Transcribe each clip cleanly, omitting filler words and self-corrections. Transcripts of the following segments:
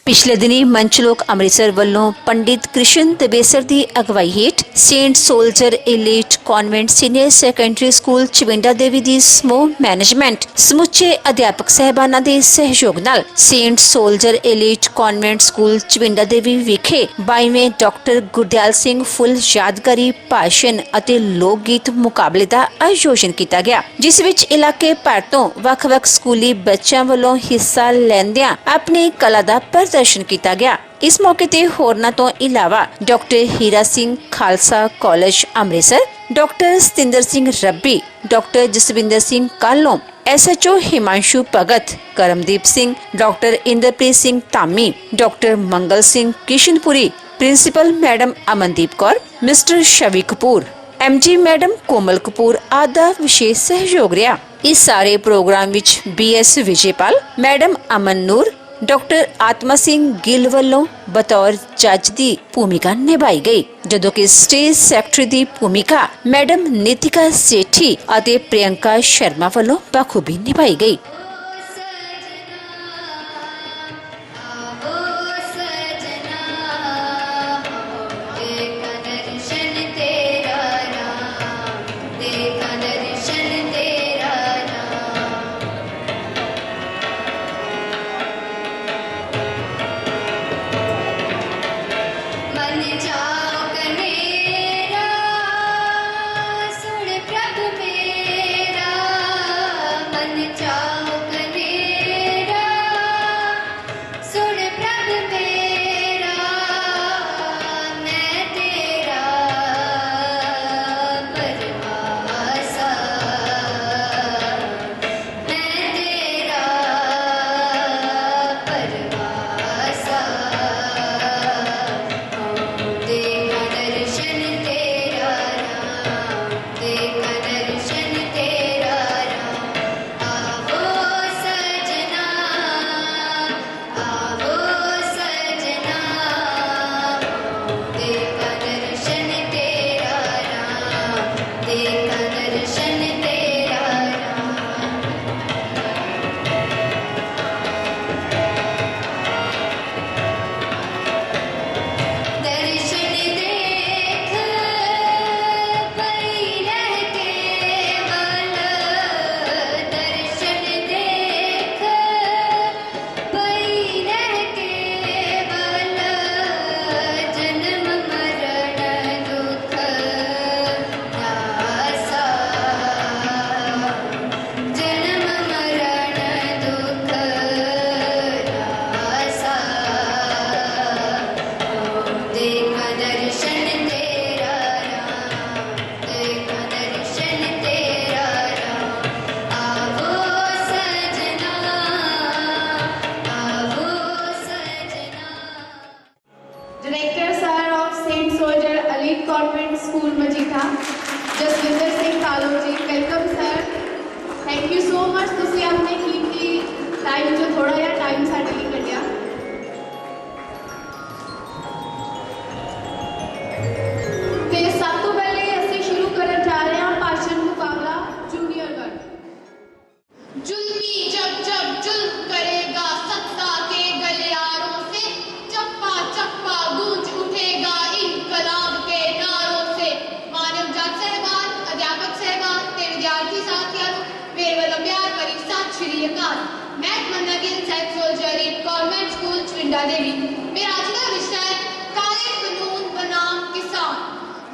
पिछले दिनी मंचलोक अमृतसर वालों पंडित कृष्ण दबेसर की अगवाई हेठ saint soldier elite convent senior secondary school Chavinda Devi की समूह मैनेजमेंट समुचे अध्यापक साहबाना के सहयोग नाल saint soldier elite convent school Chavinda Devi विखे 22वें डॉक्टर गुरदयाल सिंह फुल यादगारी भाषण और लोक गीत मुकाबले का आयोजन किया गया, जिस विच इलाके भर तो वख-वख स्कूली बच्चों वालों हिस्सा लैंदियां अपनी कला का प्रदर्शन किया गया। इस मौके ते होरना तो इलावा doctor Hira Singh Khalsa college Amritsar, doctor Satinder Singh Rabbi, doctor Jaswinder Singh Kalon, SHO Himanshu Bhagat, Karamdeep Singh, doctor Inderpreet Singh Dhami, doctor Mangal Singh Kishanpuri, principal madam Amandeep Kaur, mister Shavi Kapoor, MG madam Komal Kapoor आदि विशेष सहयोग रहा। इस सारे प्रोग्राम विच BS Vijaypal, madam Aman Noor, doctor Atma Singh Gill वालों बतौर जज की भूमिका निभाई गई, जदों कि स्टेज सैकटरी की भूमिका मैडम नीतिका सेठी और प्रियंका शर्मा वालों बखूबी निभाई गई। Director Sir of Saint Soldier Elite Convent School Majitha, Jaswinder Singh Kaloji, welcome sir. Thank you so much. तुसी आपने कीमती टाइम जो थोड़ा या टाइम साडे लिए कटिया। ते सब तो पहले ਅਸੀਂ शुरू करन जा रहे हैं भाषण मुकाबला जूनियर वर्ग। जुल्मी जब जब जुल्म करेगा सत्ता के गलियारों से, चप्पा चप्पा गूंज उठेगा इनकलाब के नारों से। मानव जात साहबान, अध्यापक साहबान ते विद्यार्थी साथियों मेरे वालों प्यार भरी सत श्री अकाल। मैं Tamanna Gill, saint soldier elite convent school Chavinda Devi. मेरा आज का विषय है काले कानून बनाम किसान।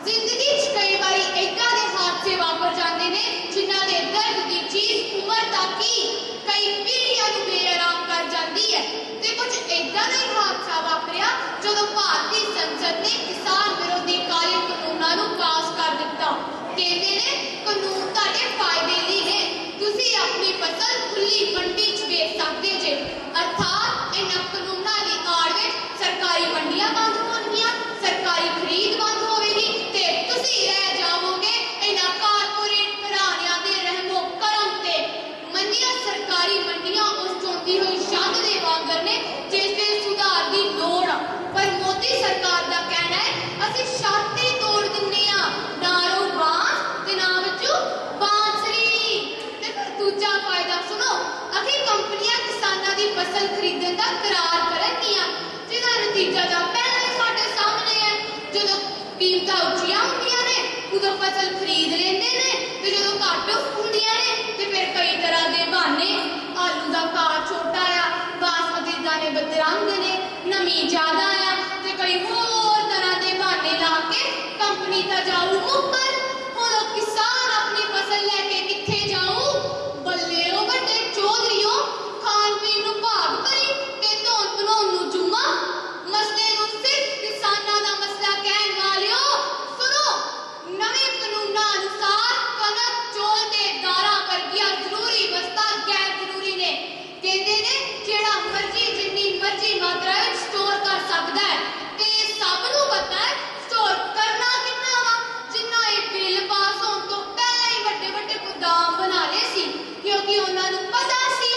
जिंदगी च कई बारी ऐदा दे हादसे वापर जाते ने जिन्हां दे दर्द दी चीज उम्र तक ही कई पीढ़ियां नूं बेआराम कर जाती है। ते कुछ ऐदा दा ही हादसा वापरिया जदों भारती संसद ने किसान विरोधी काले कानूनां नूं पास कर दिता। कहते ने कानून तुहाडे फायदे लई ने, तुसी अपनी फसल खुली मंडी च बेच सकदे जे। अर्थात इन्हां कानूनां दी आड़ विच सरकारी मंडियां बंद होणगीਆਂ, सरकारी खरीद बंद होवेगी ते तुसी रह जाओगे इन्हां कारपोरेट घराणियां दे रहमो करम ते। मन्निया सरकारी मंडियां उस चौंदी हुई छंद दे वांगर ने जिस दे सुधार दी लोड़ आ, पर मोदी सरकार दा कहना है ਅਸੀਂ ਛੱਤ ਹੀ ਤੋੜ ਦਿੰਨੇ ਆ, ਨਾ ਰੋ ਬਾਂਸ ਤੇ ਨਾ ਬੱਚੂ ਬਾਂਸਰੀ। ਤੇ ਫਿਰ ਦੂਜਾ ਫਾਇਦਾ ਸੁਣੋ, ਅਸੀਂ ਕੰਪਨੀਆਂ ਕਿਸਾਨਾਂ ਦੀ ਫਸਲ ਖਰੀਦਣ ਦਾ करार करनगियां ਜਦੋਂ ਕੀਮਤਾਂ ਉੱਚੀਆਂ ਹੁੰਦੀਆਂ ਨੇ ਉਦੋਂ ਫਸਲ ਖਰੀਦ ਲੈਂਦੇ ਨੇ, ਤੇ ਜਦੋਂ ਘੱਟ ਹੁੰਦੀਆਂ ਨੇ ਤੇ ਫਿਰ ਕਈ ਤਰ੍ਹਾਂ ਦੇ ਬਹਾਨੇ, ਆਲੂ ਦਾ ਘਾਹ ਛੋਟਾ ਆ, ਬਾਸਮਤੀ ਦਾਣੇ ਬਦਰੰਗ ਨੇ, ਨਮੀ ਜ਼ਿਆਦਾ ਆ, ਤੇ ਕਈ ਹੋਰ ਤਰ੍ਹਾਂ ਦੇ ਬਹਾਨੇ ਲਾ ਕੇ ਕੰਪਨੀ ਤਾਂ ਜਾਊ ਉੱਪਰ। ਹੁਣ ਉਹ ਕਿਸਾਨ ਆਪਣੀ ਫਸਲ ਲੈ ਕੇ ਕਿੱਥੇ ਜਾਊ? ਬੱਲੇ ਉਹ ਵੱਡੇ ਚੌਧਰੀਓ, ਖਾਣ ਪੀਣ ਨੂੰ ਭਾਗ ਭਰੀ ਤੇ ਧੌਣ ਬਣਾਉਣ ਨੂੰ ਜੁਮਾ। ਮਸਲੇ ਨੂੰ ਸਿਰਫ ਕਿਸਾਨਾਂ ਦਾ ਮਸਲਾ ਕਹਿਣ ਵਾਲਿਓ ਸੁਣੋ, ਨਵੇਂ ਕਾਨੂੰਨਾਂ ਅਨੁਸਾਰ ਕਣਕ, ਚੌਲ ਤੇ ਦਾਲਾਂ ਵਰਗੀਆਂ ਜ਼ਰੂਰੀ ਵਸਤਾਂ ਗੈਰ ਜ਼ਰੂਰੀ ਨੇ। ਕਹਿੰਦੇ ਨੇ ਜਿਹੜਾ ਮਰਜ਼ੀ ਜਿੰਨੀ ਮਰਜ਼ੀ ਮਾਤਰਾ ਵਿੱਚ ਸਟੋਰ ਕਰ ਸਕਦਾ ਹੈ, ਤੇ ਸਭ ਨੂੰ ਪਤਾ ਹੈ ਸਟੋਰ ਕਰਨਾ ਕਿੰਨਾ ਵਾ। ਜਿੰਨਾ ਇਹ ਬਿੱਲ ਪਾਸ ਹੋਣ ਤੋਂ ਪਹਿਲਾਂ ਹੀ ਵੱਡੇ ਵੱਡੇ ਗੋਦਾਮ ਬਣਾ ਲਏ ਸੀ, ਕਿਉਂਕਿ ਉਹਨਾਂ ਨੂੰ ਪਤਾ ਸੀ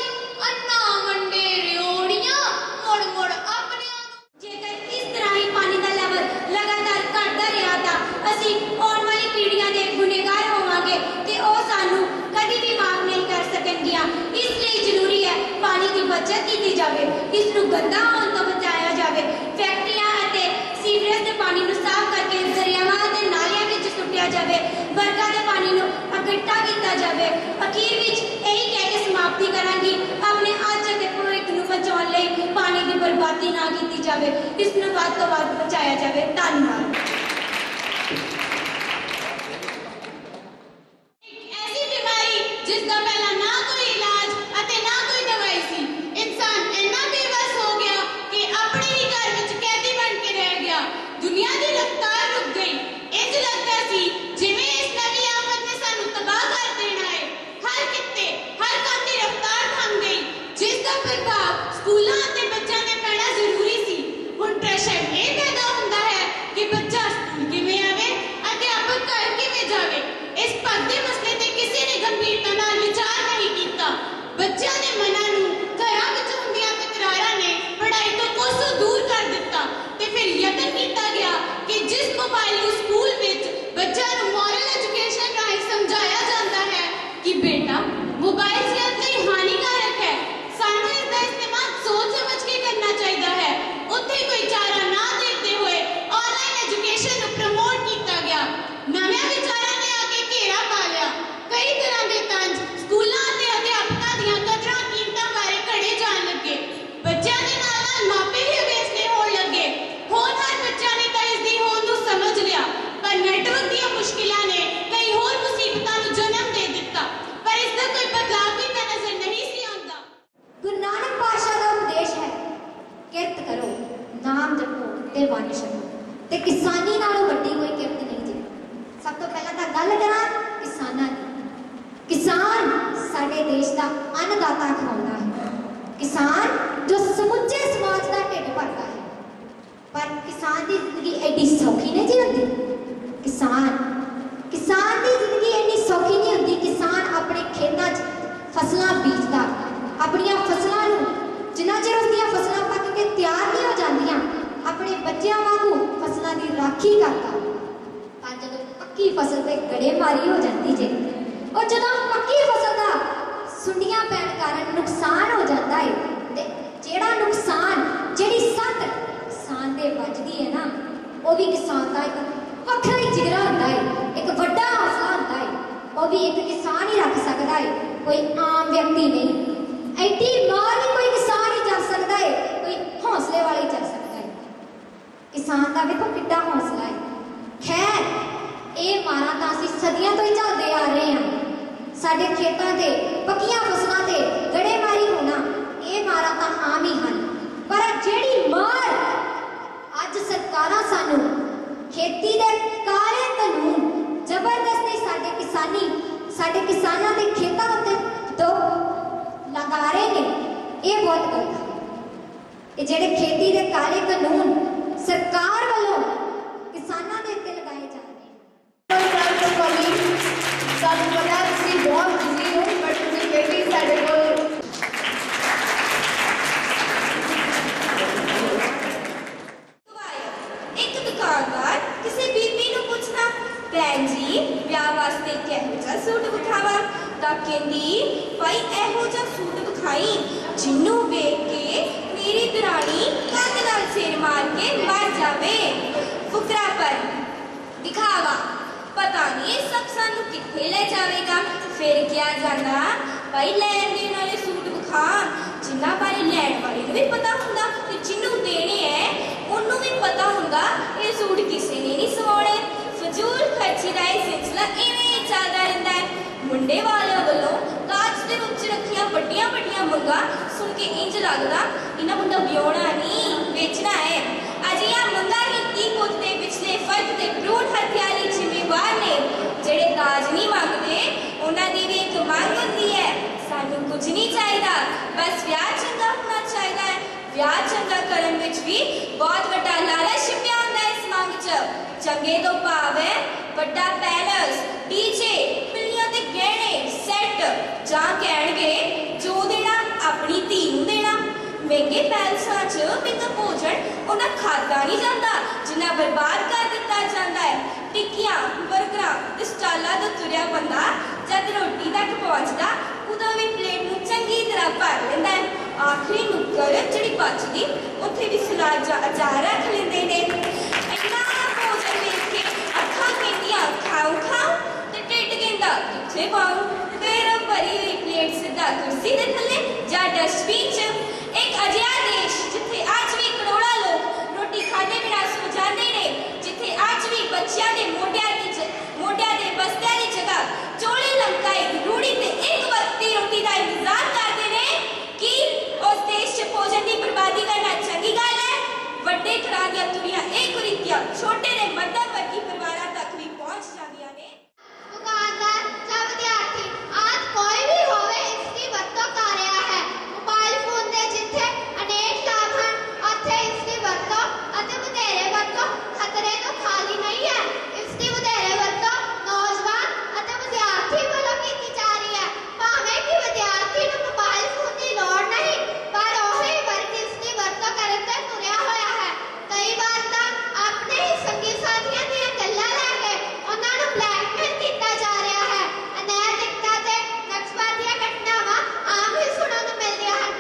ਅੰਨਾ ਮੰਡੇ ਰਿਓੜੀਆਂ ਮੁੜ ਮੁੜ ਆਪਣਿਆਂ ਨੂੰ। ਜੇਕਰ ਇਸ ਤਰ੍ਹਾਂ ਹੀ ਪਾਣੀ ਦਾ ਲੈਵਲ ਲਗਾਤਾਰ ਘਟਦਾ ਰਿਹਾ ਤਾਂ ਅਸੀਂ ਆਉਣ ਵਾਲੀ ਪੀੜ੍ਹੀਆਂ ਦੇ ਗੁਨੇਗਾਰ ਹੋਵਾਂਗੇ ਤੇ ਉਹ ਸਾਨੂੰ ਕਦੀ ਵੀ ਮਾਫ ਨਹੀਂ ਕਰ ਸਕਣਗੀਆਂ। ਇਸ ਲਈ ਜ਼ਰੂਰੀ ਹੈ ਪਾਣੀ ਦੀ ਬੱਚਤ ਕੀਤੀ ਜਾਵੇ, ਇਸ ਨੂੰ ਗੰਦਾ ਹੋਣ ਤੋਂ ਬਚਾਇਆ ਜਾਵੇ। ਫੈਕਟਰੀਆਂ ਅਤੇ ਸੀਵਰੇਜ ਦੇ ਪਾਣੀ ਨੂੰ ਸਾਫ਼ ਕਰਕੇ ਦਰਿਆਵਾਂ ਅਤੇ ਨਾਲਿਆਂ ਵਿੱਚ ਸੁੱਟਿਆ ਜਾਵੇ। ਵਰਖਾ ਦੇ ਪਾਣੀ ਨੂੰ ਇਕੱਠਾ ਕੀਤਾ ਜਾਵੇ। ਅਖੀਰ ਵਿੱਚ ਇਹੀ ਕਹਿ ਕੇ ਸਮਾਪਤੀ ਕਰਾਂਗੀ, ਆਪਣੇ ਅੱਜ ਅਤੇ ਭਵਿੱਖ ਨੂੰ ਬਚਾਉਣ ਲਈ ਪਾਣੀ ਦੀ ਬਰਬਾਦੀ ਨਾ ਕੀਤੀ ਜਾਵੇ, ਇਸ ਨੂੰ ਵੱਧ ਤੋਂ ਵੱਧ ਬਚਾਇਆ ਜਾਵੇ। ਧੰਨਵਾਦ। ऐसी बीमारी जिसका पहला ना कोई इलाज अते ना कोई दवाई सी, इंसान इन्ना बेबस हो गया कि अपने ही घर विच कैदी बन के रह गया। दुनिया की रफ्तार रुक गई। इंज लगता सी जिवें इस नवी आफत ने सानू तबाह कर देना है। हर किते हर काम की रफ्तार थम गई, जिसका प्रभाव स्कूलों अते बच्चों ते पैना जरूरी सी। हुण प्रेशर ये पैदा हुंदा है कि बच्चा स्कूल किवें आवे, अध्यापक घर किवें जावे। इस पगदे मसले ते किसी ने गंभीरता नाल विचार नहीं कीता। बच्चों के मनां नूं घरां विच हुंदियां तकरारां ने पढ़ाई तो कोसों दूर कर दिता, ते फिर यतन कीता गया कि जिस मोबाइल नूं स्कूल विच बच्चों नूं मॉरल एजुकेशन राਹੀਂ समझाया जाता है कि बेटा मोबाइल सेहत लई हानिकारक है, सानू इसका इस्तेमाल सोच समझ के करना चाहिए है, उत्थे कोई चारा ना देखते हुए ऑनलाइन एजुकेशन नूं प्रमोट किया गया। नव्या विचारां ने आके घेरा पा लिया। कई तरह के तंज स्कूलों के अध्यापकों दीयां कदरां कीमतां बारे घड़े जान लगे। बच्चों के नाल मापे भी अवेसले होण लगे। होर हर बच्चा ने तां इसदी होंद नूं समझ लिया, पर नेटवर्क दीयां मुश्किलां ने कई होर मुसीबतां नूं जन्म दे दिता, पर इसदा कोई बदलाव भी तां नज़र नहीं सी आउंदा। गुरु नानक पातशाह का उपदेश है, किरत करो, नाम जपो ते वंड छको, ते किसानी नालों वड्डी कोई किरत नहीं जी। सब तो पहला तो गल करा किसानां दी। किसान साडे देश का अन्नदाता कहलाउंदा है। किसान जो समुचे समाज का ढिड भरता है। पर किसान की जिंदगी एडी सौखी नहीं जी होंदी। किसान की जिंदगी एडी सौखी नहीं होंदी। किसान अपने खेतों फसलां बीजदा, अपनियां फसलां नूं जिन्ना चिर उसदियां फसलां पक के तैयार नहीं हो जांदियां, अपने बच्चों वांगू फसलां की राखी करता। तां जदों पक्की फसल ते गड़ेमारी हो जाती जे, और जदों पक्की फसल का सुंडियां पैण कारण नुकसान हो जाता है, ते जेड़ा नुकसान जेड़ी सट किसान दे वजदी है ना, वो भी किसान का एक वखरा ही जिगरा होंदा है, एक वड्डा हौसला होंदा है। वो भी एक किसान ही रख सकता है, कोई आम व्यक्ति नहीं। एडी मार भी कोई किसान ही कर सकता है, कोई हौसले वाले ही कर सकता है। किसान का देखो कितना हौसला है। खैर ये मारा तो असीं सदियों तो ही झलते आ रहे हैं। साडे खेतों के पक्कियां फसलों से गड़ेमारी होना ये मारा तो आम ही हैं, पर जिहड़ी मार अज सरकारां सानू खेती के काले कानून जबरदस्ती साडे किसानां के खेतों उत्ते दो लगा रहे हैं, ये बहुत गलत है। ये जिहड़े खेती के काले कानून सरकार वालों किसानां दे उत्ते लगाए जा रहे हैं। सब पता सी बहुत बिजी हो, बट मुझे फिर भी साढ़े को एक दुकानदार किसी बीबी नूं पुछदा, भैन जी ब्याह वास्ते किहो जिहा सूट विखावा? तां कहंदी, भाई इहो जिहा सूट विखाई जिन्नू वेख के मेरी दरानी कंध नाल सिर मार के मर जावे। फुकरा पर दिखावा। पता नहीं ये सब सानू कित्थे ले जावेगा। फिर क्या जाना भाई लैन देन वाले सूट विखा जिन्ना बारे लैन वाले नूं भी पता हुंदा ते जिन्नू देने है उन्नू भी पता हुंदा ये सूट किसी ने नहीं सवाने। फजूल खर्ची दा ये सिलसिला इवें ही चलदा रहिंदा है। मुंडे वालियां वल्लों दाज दे विच रखियां वड्डियां वड्डियां मंगां सुन के इंज लगदा इन्हां मुंडा विआउणा नहीं वेचना है। अजिहां मंगां ही की कुछ दे पिछले फर्द ते भ्रूण हत्या लई जिम्मेवार ने। ਜਿਹੜੇ ਦਾਜ नहीं मंगते उन्हां दी भी एक मंग हुंदी है। सानू कुछ नहीं चाहिदा बस विआह चंगा होना चाहिदा है। विआह चंगा करन विच भी बहुत वड्डा लालच छिपिया हुंदा है इस मंग च। चंगे तो भाव है वड्डा पैलेस डीजे पिल्लियां ते गहने सैट जां कहणगे जो देना अपनी धी नूं देना। महंगे पैलसां च महंगा भोजन उन्हां खादा नहीं जाता जिन्ना बर्बाद कर दिता जाता है। टिक्कियां बर्गरां ते स्टालां तो तुरिया बंदा जद रोटी तक पहुंचता उदों भी प्लेट नूं चंगी तरह भर लैंदा है। आखिरी नुक्कर जिहड़ी बचदी उत्थे भी सलाद जां अचार रख लैंदे ने। इन्ना भोजन वेख के अखां कहंदियां खाओ खाओ ते ढिड कहंदा कित्थे पाऊं। फिर भरी हुई प्लेट सीधा कुर्सी दे थल्ले जां डस्टबिन च। एक अजिहा देश जिथे अज भी करोड़ां लोग रोटी खाने बिना सो जाते हैं, जिथे अज भी बच्चों के मोढियां दे बस्तियां की जगह चोले लमकाई रूढ़ी ते एक वक्त की रोटी का इंतजार करते हैं कि उस देश च भोजन की बर्बादी करना चंगी गल है। वड्डे घरां दीयां तुरियां एक कुरीतियां छोटे ने मध्यम वर्गी परिवारां तक भी पहुंच जांदियां ने। दुकानदार या विद्यार्थी आज कोई भी होवे इसकी वरतों कर रहा है। मोबाइल फोन दे जिथे अनेक लाभ हैं उत्थे इसकी वरतों अते ਵਧੇਰੇ वरतों खतरे तो खाली नहीं है। इसकी ਵਧੇਰੇ वरतों नौजवान अते विद्यार्थी वालों की जा रही है। भावें कि विद्यार्थी नूं मोबाइल फोन की लोड़ नहीं पर ओही वर्ग इसकी वरतों करन ते तुरिया होया है। कई बार तां अपने ही संगी साथियां दीयां गल्लां लैके उन्हां नूं ब्लैकमेल कीता जा रहा है। अनैतिकता ते नक्सवादियां घटनावां आम ही सुणन नूं मिलदियां हन।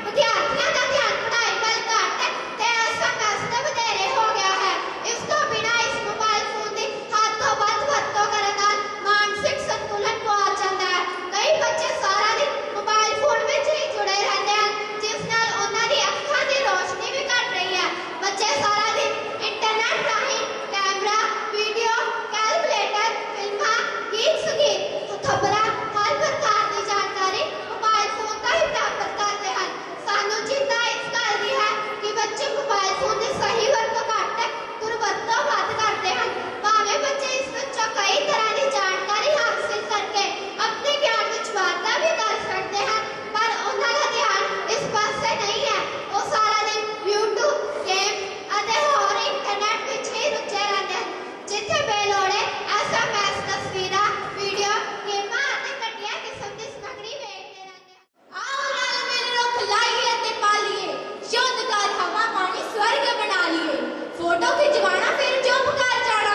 विद्यार्थियों का ध्यान पढ़ाई वल घट ते SMS ते ਵਧੇਰੇ हो गया है। इस तो बिना इस मोबाइल फोन की हद तो वध वरतों करन नाल मानसिक संतुलन गुआच जाता है। कई बच्चे सारा दिन मोबाइल फोन में ही जुड़े रहते हैं जिस नाल उन्हां दी अखां दी रोशनी भी घट रही है। बच्चे सारा दिन इंटरनेट राही कैमरा वीडियो कैलकुलेटर फिल्मां गीत संगीत खबरां हर प्रकार की जानकारी मोबाइल फोन का ही प्राप्त करते हैं। सानू चिंता इस गल की है कि बच्चे मोबाइल फोन की सही वरतों घट दुरवरतों वध करते हैं। भावें बच्चे इस विचों कई तरह की जानकारी हासिल करके अपने ज्ञान विच वाधा भी कर सकते हैं पर उन्हां दा ध्यान इस पासे नहीं है। वो सारा दिन यूट्यूब गेम अते होर इंटरनेट विच ही रुझे रहते हैं जिथे बेलोड़े SMS तस्वीरां वीडियो गेमां अते घटिया किस्म की सामग्री वेखते रहते हैं। आओ रल मिल रुख लाइए ते पालिए शुद्ध कर हवा पानी स्वर्ग बना लिए। फोटो खिंचवाना फिर चुप कर जाना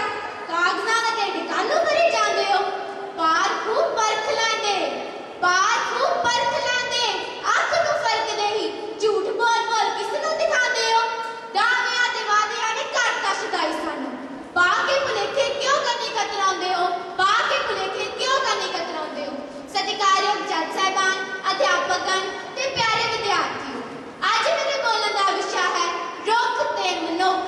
कागजां ते निकालो करी जांदे हो। पार खूब परख लैंदे अख नूं फर्क नहीं झूठ बोल बोल किस नूं दिखांदे हो। दावियां ते वादियां ने घाटा छुड़ाई सानू पा के भुलेखे क्यों करनी कतराउंदे हो। सत्कारयोग जज साहिबान अध्यापकगण ते प्यारे विद्यार्थियों अज मेरे बोलण दा विषय है रुख ते मनुख।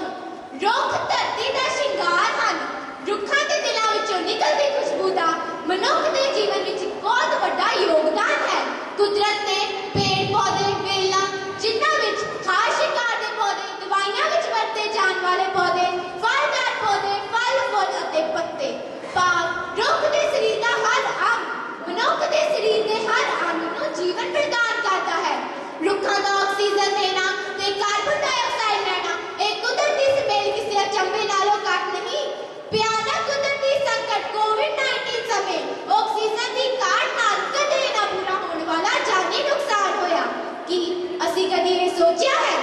रुख धरती दा श्रृंगार हन। रुखां दे दिलां विचों निकलदी खुशबू दा मनुख दे जीवन विच बहुत वड्डा योगदान है। कुदरत ने पेड़ पौधे वेलां जिन्हां विच खास शिकार दे पौधे दवाइयां विच वरते जाण वाले पौधे फलदार पौधे फल फुल अते पत्ते भाव रुख दे शरीर दा हर अंग मनुख के शरीर के हर अंग को जीवन प्रदान करता है। रुखां का ऑक्सीजन देना ते कार्बन डाइऑक्साइड लेना एक कुदरती सुमेल किसी अचंभे नालों घट नहीं। भयानक कुदरती संकट कोविड-19 समय ऑक्सीजन की घाट नाल कदे ना पूरा होने वाला जानी नुकसान होया कि असी कदी ये सोचा है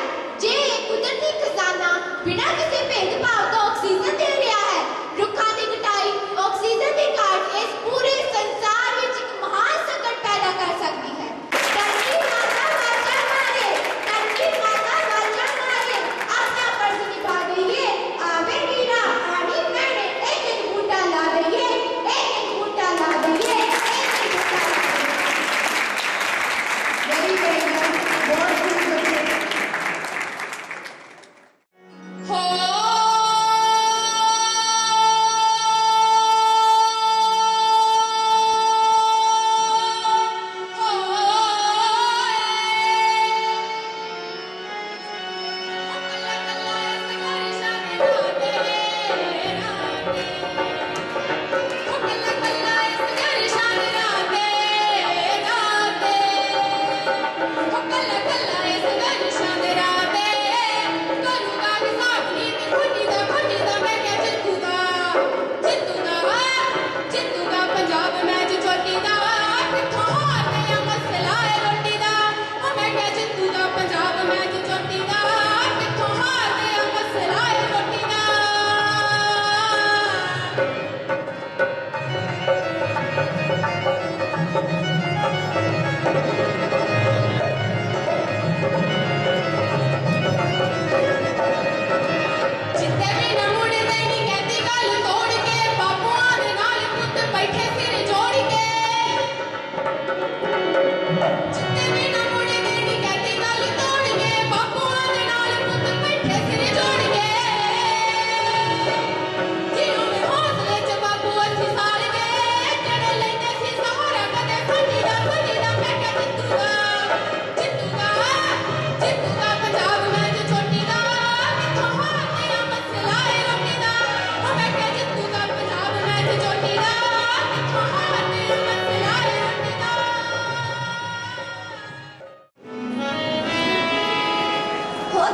जे कुदरती खजाना बिना किसी भेदभाव तो ऑक्सीजन दे रहा है। रुखां की कटाई ऑक्सीजन की घाट इस पूरे संसार विच एक महान संकट पैदा कर सकती है। धरती माता वाचा मारे अपना फर्ज निभा रही है। आवे वीरा आनी मैं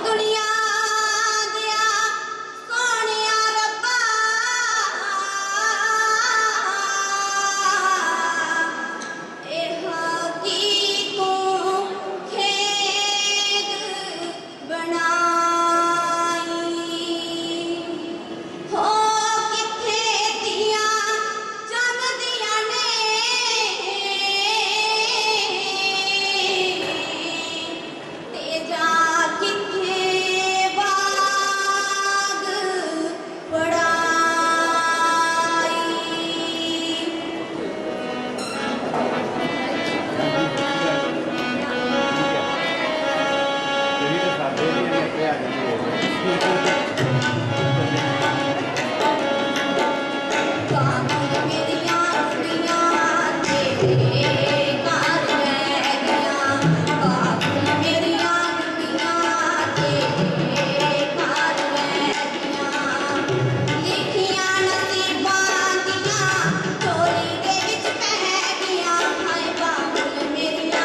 दुनिया दिया सोनिया रब्बा एह की तू खेद बनाई हो किथे दिया जमदियां ने ते जा किथे बाग पड़ाई काबुल मेरिया दुनिया तेरे घर रह गया काबुल मेरिया दुनिया तेरे घर रह गया लिखियां नसीबां दियां चोरी दे विच पै गया हाय काबुल मेरिया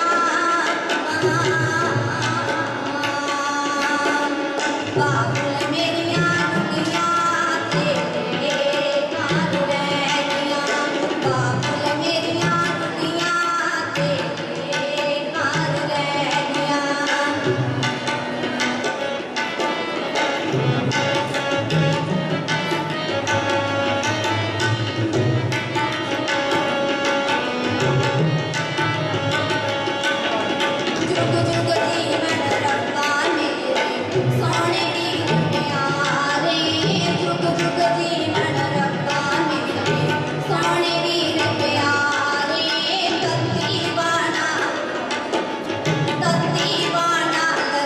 काबुल मेरिया दुनिया तेरे घर रह गया काबुल मेरिया दुनिया तेरे घर रह गया जुग जुग जीवन रब्बा मेरे सोने दी प्यारे जुग जुग जीवन रब्बा मेरे सोने दी प्यारे तत्ती बाना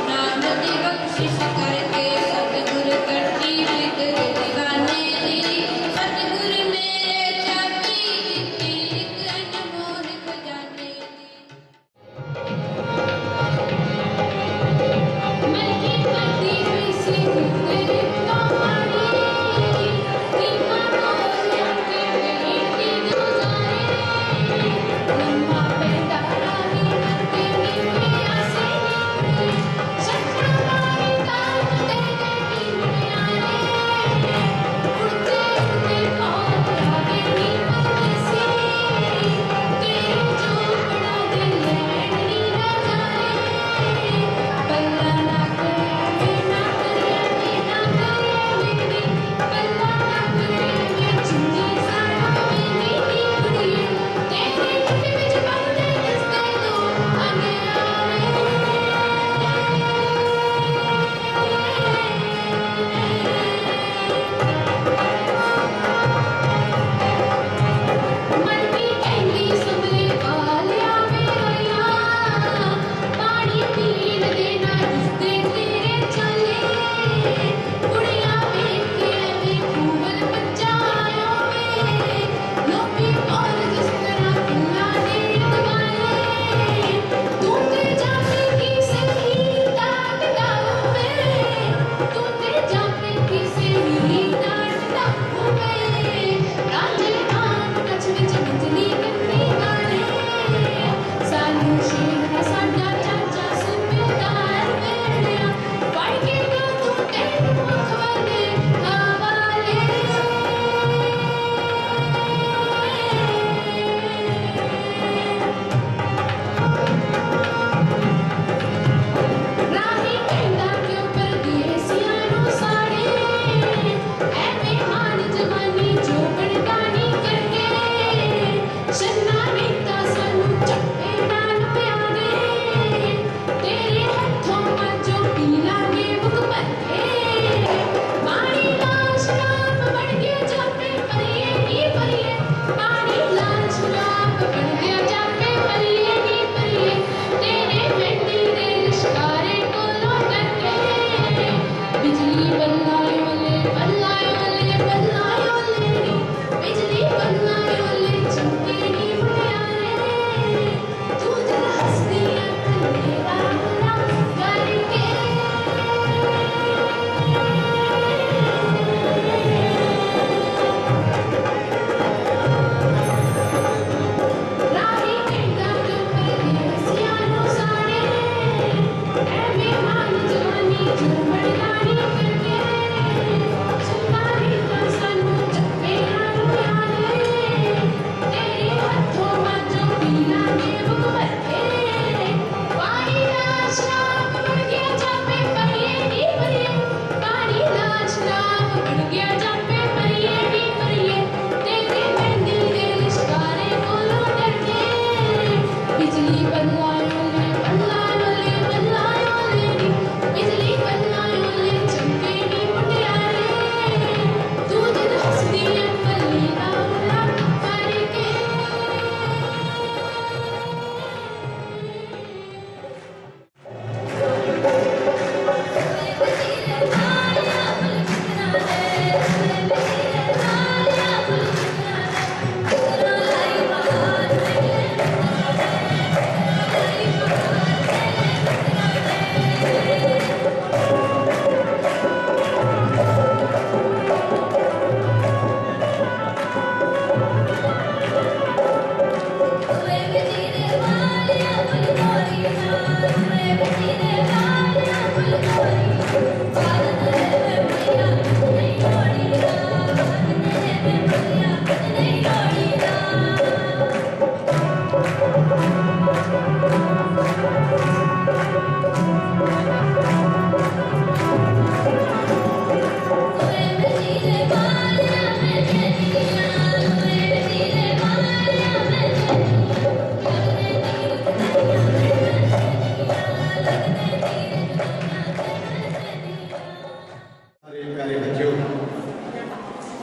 नाम दी बख्शिश करके सतगुर कटी फिक्र दीवाने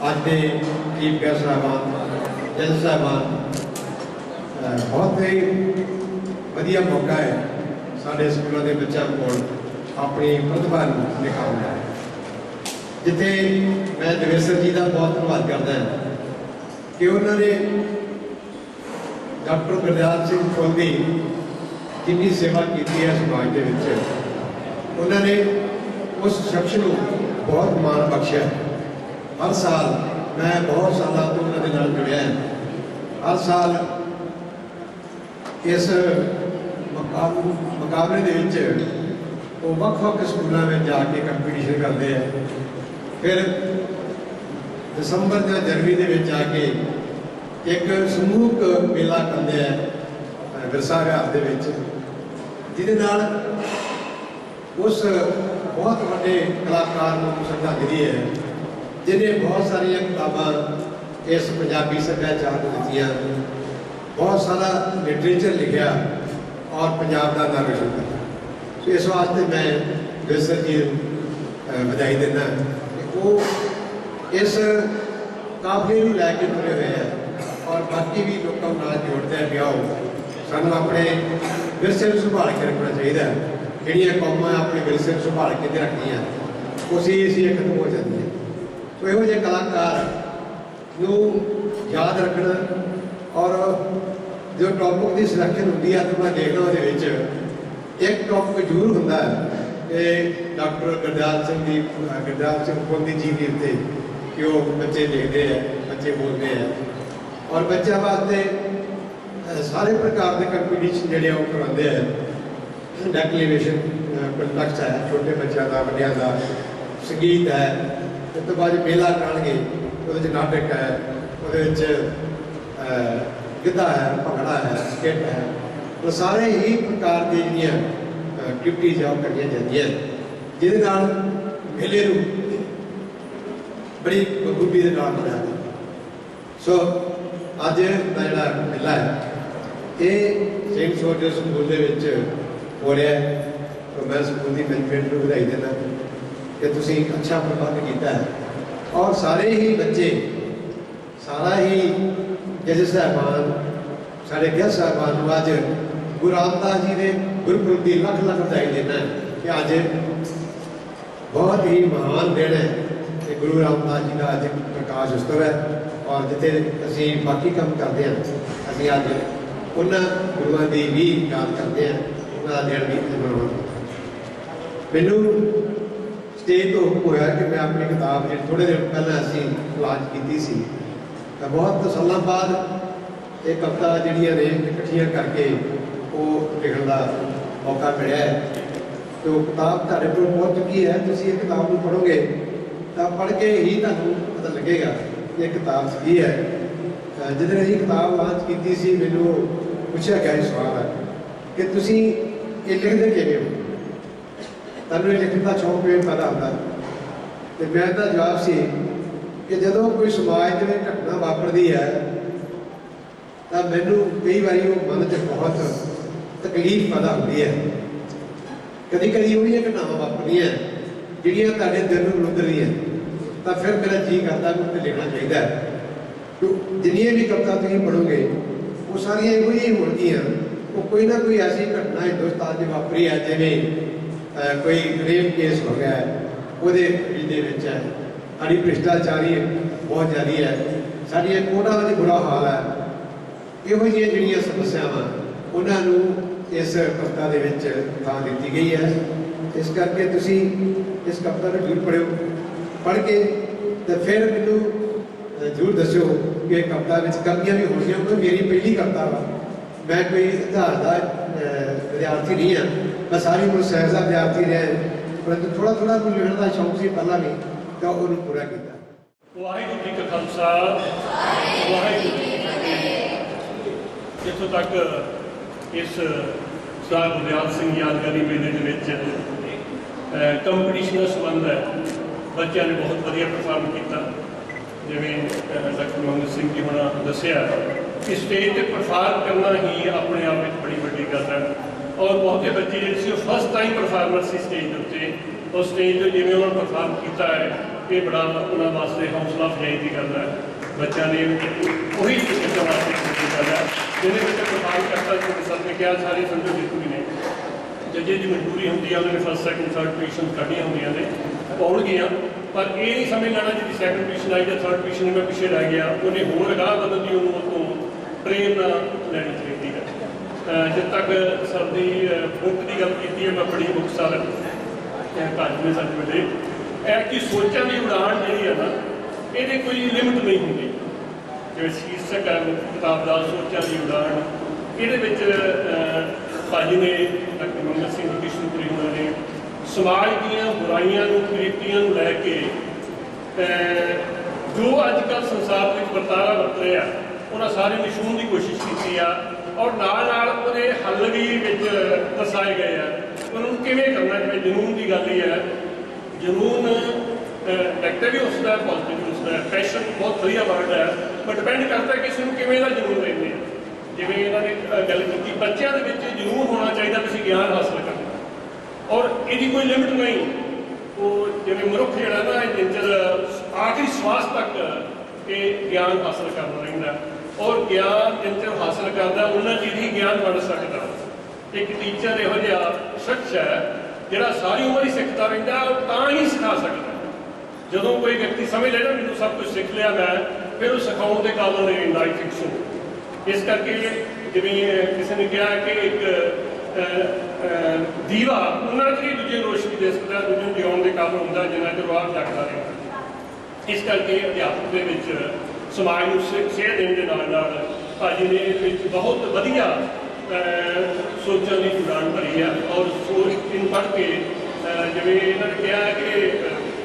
ਅੱਜ ਦੇ ਚੀਫ ਗੈਸਟ ਸਾਹਿਬਾਨ, ਜੱਜ ਸਾਹਿਬਾਨ, बहुत ही ਵਧੀਆ मौका है साढ़े स्कूलों के बच्चों को अपनी प्रतिभा दिखाने का, जिथे मैं देवेसर जी का बहुत धन्यवाद करता कि उन्होंने डॉक्टर गुरदयाल सिंह फुल की जिन्नी सेवा की है समाज के विच, उन्होंने उस शख्स को बहुत मान बख्शिया। हर साल मैं बहुत सालों तो उन्होंने नाल जुड़िया, हर साल इस मुकाबले दे विच वो वक्-वक् स्कूलों में जाके कंपीटिशन करते हैं, फिर दिसंबर या जनवरी के जाके एक समूहक मेला करते हैं विरसा विहार के विच, जिहदे नाल उस बहुत बड़े कलाकार को श्रद्धांजलि है जिन्हें बहुत सारिया किताबां इस पंजाबी सभ्याचार को दित्तियां, बहुत सारा लिटरेचर लिखा और पंजाब का नाम रोशन किया। तो इस वास्ते मैं देवेसर जी बधाई देना कि वो इस काफले को लैके तुरे हुए हैं और बाकी भी लोगों को जोड़ते हैं कि आओ सानू अपने विरसे को संभाल के रखना चाहिए। जिहड़ियां कौमां अपने विरसे को संभाल के रखदियां उसी खत्म हो जाती है। तो इहो जिहे कलाकार नूं याद रखना और जो टॉपिक की सिलेक्शन होती है तो मैं देखना वो एक टॉपिक जरूर होंगे कि डॉक्टर गुरदयाल सिंह फुल की जीवनी उत्ते कि वो बच्चे लिखते हैं, बच्चे बोलते हैं और बच्चों वास्ते सारे प्रकार के कंपीटिशन जोड़े वो करवाते हैं। डेक्लेवेशन कंटेक्स्ट है छोटे बच्चों का, बड़िया का, संगीत है, उस तो बाद मेला कराएंगे, वो नाटक है, वो गिद्धा है, भंगड़ा है, स्किट है, तो सारे ही प्रकार की जिहड़ियां एक्टिविटीज़ है करिया जांदियां, जिहदे नाल मेले नूं बड़ी बखूबी दे नाल मनाया। सो अज दा जिहड़ा मेला है ये सेंट सोल्जर स्कूल दे विच हो रहा है। तो मैं स्कूल की मैनेजमेंट को बधाई देना कि तुसीं अच्छा प्रबंध किया है और सारे ही बच्चे, सारा ही जज साहबान, साढ़े गेस्ट साहबान अज गुरु रामदास जी के गुरपुरब की लख लख बधाई देना कि अज बहुत ही महान दिन है कि गुरु रामदास जी का अज प्रकाश उत्सव है और जिते असी बाकी काम करते हैं असी अज उन्होंने गुरुओं की भी याद करते हैं, उन्होंने दिन भी मनाना। मैनू स्टेज तो हुक्म होया कि मैं अपनी किताब जी थोड़े दिन पहले असी लॉन्च की सी, तो बहुत सालों बाद ये कविता जिहड़ियां ने इकट्ठियां करके वो लिखण का मौका मिला है। तो किताब तुहाडे कोल पहुँच चुकी है, तुसीं ये किताब को पढ़ोगे तो पढ़ के ही तुहानूं पता लगेगा कि ये किताब की है। जिस दिन किताब लॉन्च की सी मैनूं पुछया गया सवाल है कि तुसीं ये लिखदे किवें हो, तुहानूं लिखण का शौक किवें पैदा होंदा? तो मैं तो जवाब सी कि जदों कोई समाज में घटना वापरती है तो मैनू कई बार वो मन च बहुत तकलीफ पैदा होती है। कभी कभी वो घटनावां वापरदियां जिहड़ियां तुहाडे दिल नूं रुंधदियां तो फिर मेरा जी करता कि उत्ते लिखना चाहिए। तो जिन्नियां भी कविता तुसीं पढ़ोगे वो सारियां इहो ही होणगियां, वो कोई ना कोई ऐसी घटना हिंदुस्तान च वापरी है, जिवें कोई रेप केस हो गया है ਉਹਦੇ ਵਿੱਚ है, साड़ी भ्रिष्टाचारी बहुत जारी है, साड़ियाँ कोर्टां में बुरा हाल है। इहो जिहियां जिहड़ियां समस्यावां उन्होंने इस कविता दे विच थां दित्ती गई है। इस करके तुसीं इस कविता को जरूर पढ़ियो, पढ़ के तो फिर मैनूं जरूर दस्सिओ कि कविता में कमियां भी होणगियां, क्योंकि मेरी पहली कविता वा, मैं कोई आधार का विद्यार्थी नहीं हाँ, मैं सारी उम्र साइंस का विद्यार्थी रहा, परंतु थोड़ा थोड़ा कोई लिखण का शौक से पहला भी तो उन्होंने पूरा किया। वाहिगुरू जी का खालसा, वाहिगुरू जी की फतेह। जिथों तक इस सरदार गुरदयाल सिंह यादगारी मेले के कंपीटिशन का संबंध है, बच्चों ने बहुत वधिया परफॉर्म किया। जिवें डॉक्टर मोहम्मद सिंह जी होना दसिया कि स्टेज पर परफॉर्म करना ही अपने आप में बड़ी वड्डी गल है और बहुते बच्चे जो फर्स्ट टाइम परफॉर्मर से स्टेज उत्ते और स्टेज पर जिवें उन्होंने परफॉर्म किया है ये बड़ा उन्होंने वास्ते हौसला अफजाई की गल है। बच्चों ने वही चीज़ों वास्ते की गल है जिन्हें प्रभावित करता क्योंकि सर ने कहा सारी समझो जितनी ने जजे की मजबूरी होंगी है उन्होंने फर्स्ट सैकेंड थर्ड पोजिशन कढ़िया होंगे ने पाउणगियां पर ये नहीं समझ लेना जी सैकेंड पोजिशन आई या थर्ड पोजिशन में पिछे रह गया उन्हें होर अगाह बदल की उन्होंने प्रेरणा लैनी चाहिए है। जब तक सर की बुक की गल की है मैं बड़ी बुक साल काज में सच मिले कि सोचा की उड़ान जी है ना ये कोई लिमिट नहीं होंगी जो शीर्षक है किताब का सोचा की उड़ान ये भाजी ने डॉक्टर मंगल सिंह कृष्णपुरी उन्होंने समाज दियाँ बुराइयां कुरीतियां लैके जो अजकल संसार में बरतारा वरत रहा उन्होंने सारे निशून की कोशिश की और नाल हल भी दर्शाए गए हैं उन्होंने किमें करना जिम्मे जनून की गल ही है। जनून नेगेटिव भी उसका पॉजिटिव भी उसका पैशन बहुत वधिया वर्ड है पर डिपेंड करता है किसी को किमें जनून लेंगे जिमें इन्होंने गल की बच्चों के जनून होना चाहिए किसी ज्ञान हासिल करना और यदि कोई लिमिट नहीं वो जिमें मनुख जोड़ा ना जिंजर आखिरी श्वास तक ये ज्ञान हासिल करना रहा और ज्ञान जिंजर हासिल करता उन्होंने चीज ही ज्ञान बन सकता। एक टीचर यहो जिहा शख्स है जिहड़ा सारी उम्र ही सीखता रहिंदा तां ही सिखा सकता जदों कोई व्यक्ति समझ ले ना मैनूं सब कुछ सीख लिया मैं फिर उस सिखाउण दे काबिल नहीं रहिंदा आई थिंक सो। इस करके जिवें किसी ने कहा कि एक दीवा उन्होंने ही दूजे रोशनी दे सकता दूजे जगाउण के काबिल होंदा जिन्ना चਿਰ आप जगदा रहे। इस करके अध्यापक के विच समाज को सेध देने के नाल भाजी ने इस बहुत वधिया सोचों की उड़ान भरी है और सोच इन पढ़ के जिवें इन्होंने कहा कि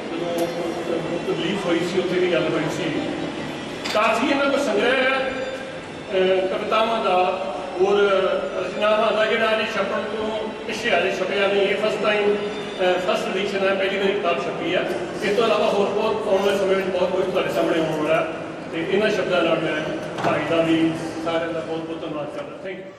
जो रिलीफ हुई सी उत्थे भी गल हुई सी काफ़ी इन्होंने को संग्रह कवितावां का और रचनावां का जिहड़ा अजे छपण तो पिछे अजे छपिया नहीं ये फर्स्ट टाइम फर्स्ट एडिशन है पहली बार किताब छपी है। इस तो अलावा होर बहुत आने वाले समय में बहुत कुछ तुहाडे सामने आने वाला तो इन्होंने शब्दों नाल मैं भाई का भी सारे का बहुत बहुत धन्यवाद करदा। Thank you.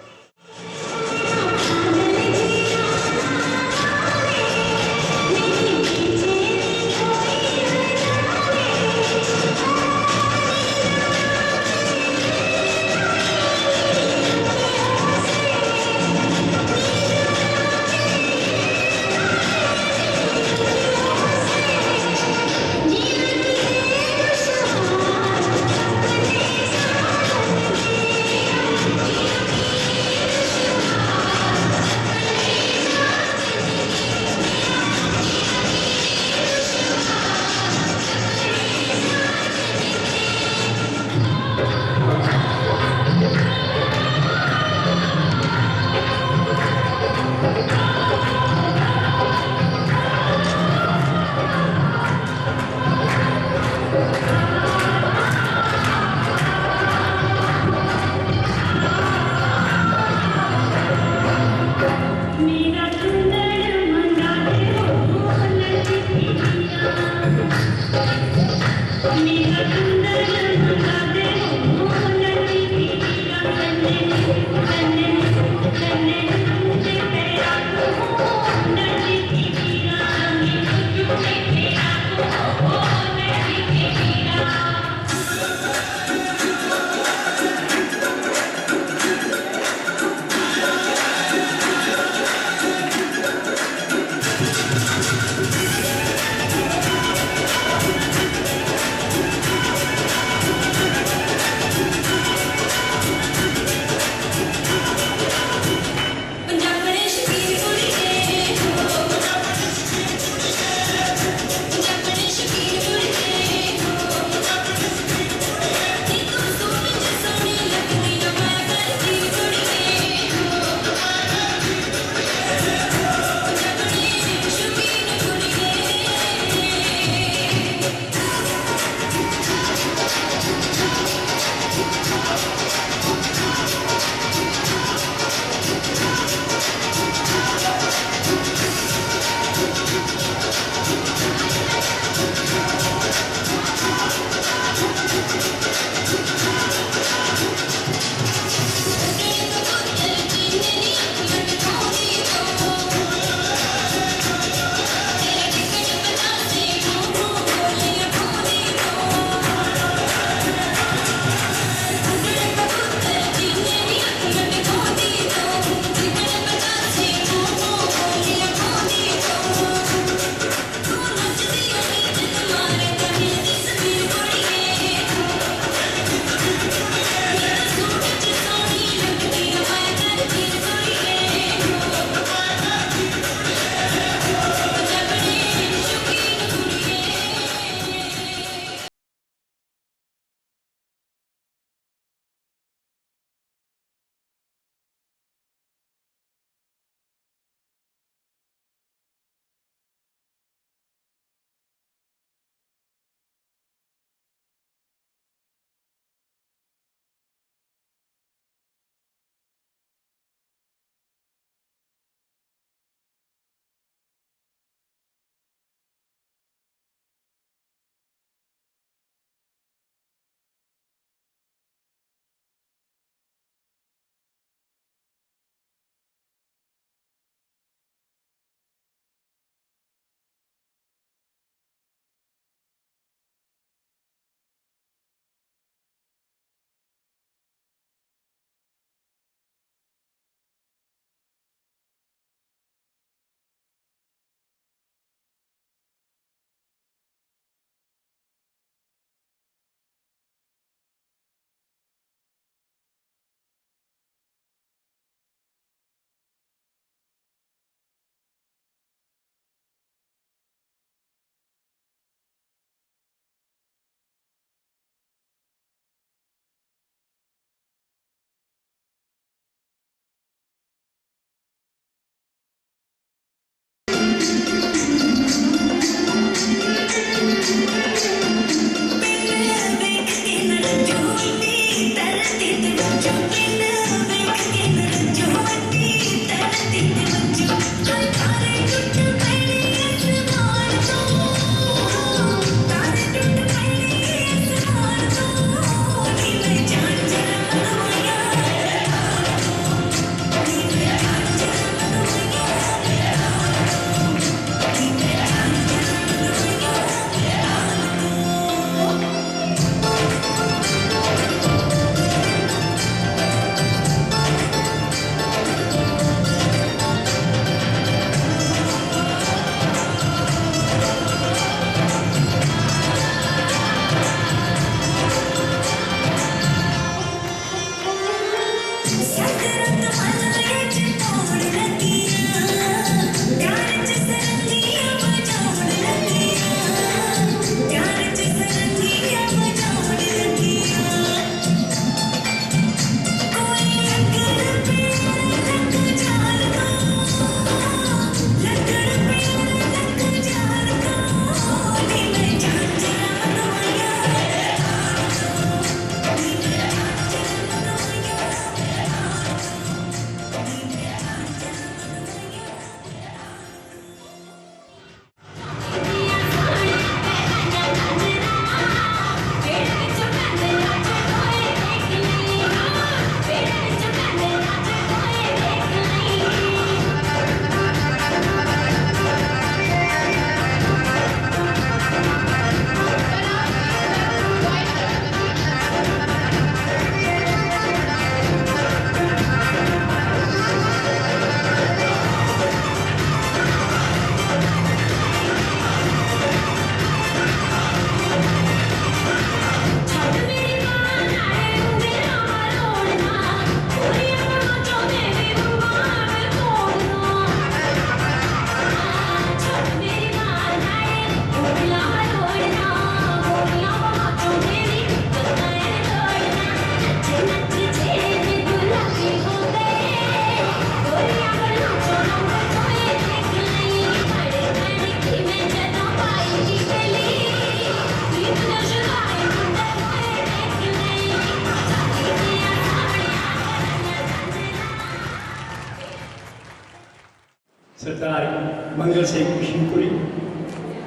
Mangal Singh Kishanpuri,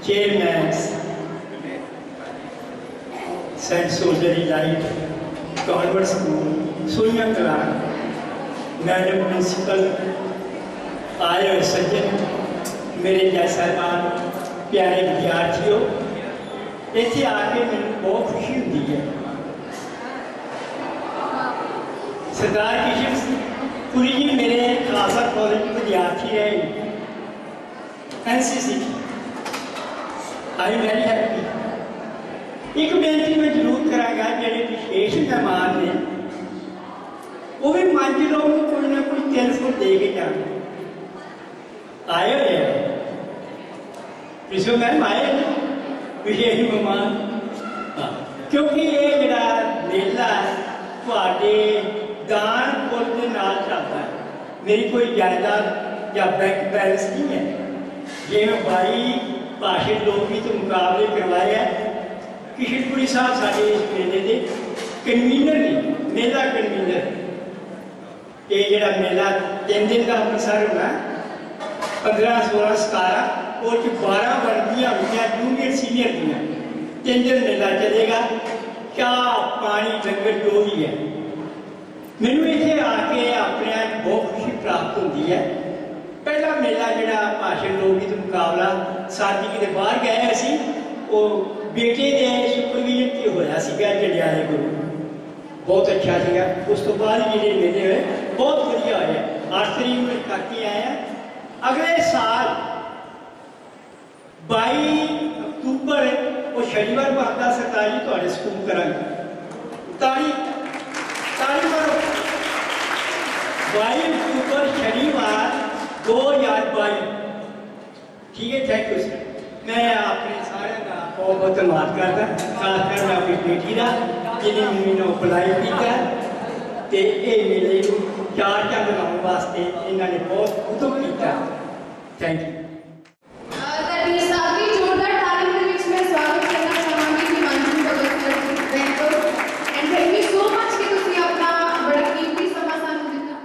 chairman saint soldier elite convent school Suiyan Kalan, madam principal, आए हुए सज्जन, मेरे जैसा प्यारे विद्यार्थियों, इत्थे आके मैंने बहुत खुशी होती है। सरदार किशनपुरी जी मेरे खालसा कॉलेज विद्यार्थी रहे, NCC, I am very happy. एक बेनती मैं जरूर करांगा, जेडे विशेष मेहमान ने वो भी 5 लोग कोई ना कोई 3 फुट दे के जाए। आए हुए पिछले मैम आए विशेष मेहमान, क्योंकि ये जरा मेला थोड़े दान पुल के नाल चलता है। मेरी कोई जायदाद या बैंक बैलेंस नहीं है। ये मैं 22 भाषित लोग भी तो मुकाबले करवाए हैं। किशनपुरी साहब साढ़े इस मेले के कन्वीनर ने, मेला कन्वीनर। ये जरा मेला 3 दिन का अमृतसर होना, 15, 16, 17 और 12 वर्दियाँ हुई जूनियर सीनियर दियाँ। 3 दिन मेला चलेगा, चाह पानी लंगर जो भी है। मैनू इतने आके अपने बहुत खुशी प्राप्त होती है। पहला मेला जरा भाषण लोकगीत मुकाबला साथी कितने बाहर गए असी, वो बेटे के सुपरविजन से होया सीगा जंडियाले गुरु, बहुत अच्छा सीगा। उस तो बाद जो मेले हुए बहुत वधिया होया। 8 तरीक में करके आए हैं। अगले साल 22 अक्तूबर वो शनिवार बनता सरदार जी थोड़े स्कूल करांगे। तारीख 22 अक्तूबर शनिवार 2022। ठीक है, थैंक यू सर। मैं अपने सारे का बहुत बहुत धन्यवाद करता, खासकर मैं अपनी बेटी का जिन्हें मैंने अप्लाई किया तो ये मेले 4 चंद लाने वास्ते इन्होंने बहुत उद्यम किया। Thank you. साथी जोरदार ताली के बीच में स्वागत करना चाहूंगी हिमांशु भगत सर को, and thank you so much कि तुसी अपना बड़ा कीमती समा सानू दिता।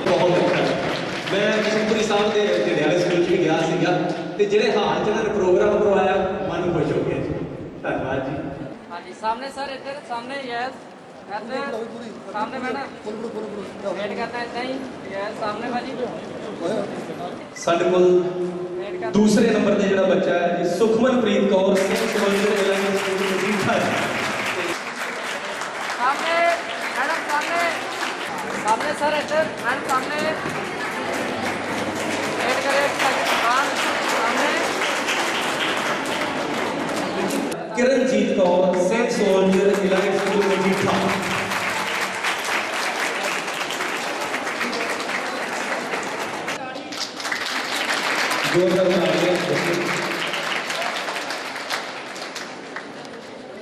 बहुत अच्छा। मैं किशनपुरी साहब के जड़ियाले स्कूल भी गया सीगा ते जेड़े हाल च इन्होंने प्रोग्राम करवाया मन खुश हो गया जी। धन्यवाद जी। हाँ जी, सामने सर, इधर सामने, यस सामने मैडम वेट करना है इतना ही, यस सामने भाजी। साडे कोल दूसरे नंबर पे जिहड़ा बच्चा है जी Sukhmanpreet Kaur saint soldier elite school Majitha. सामने मैडम, सामने सामने सर, इधर मैडम सामने वेट करें एक सेकंड। हाँ सामने Kiranjit Kaur saint soldier elite school Majitha. जोरदार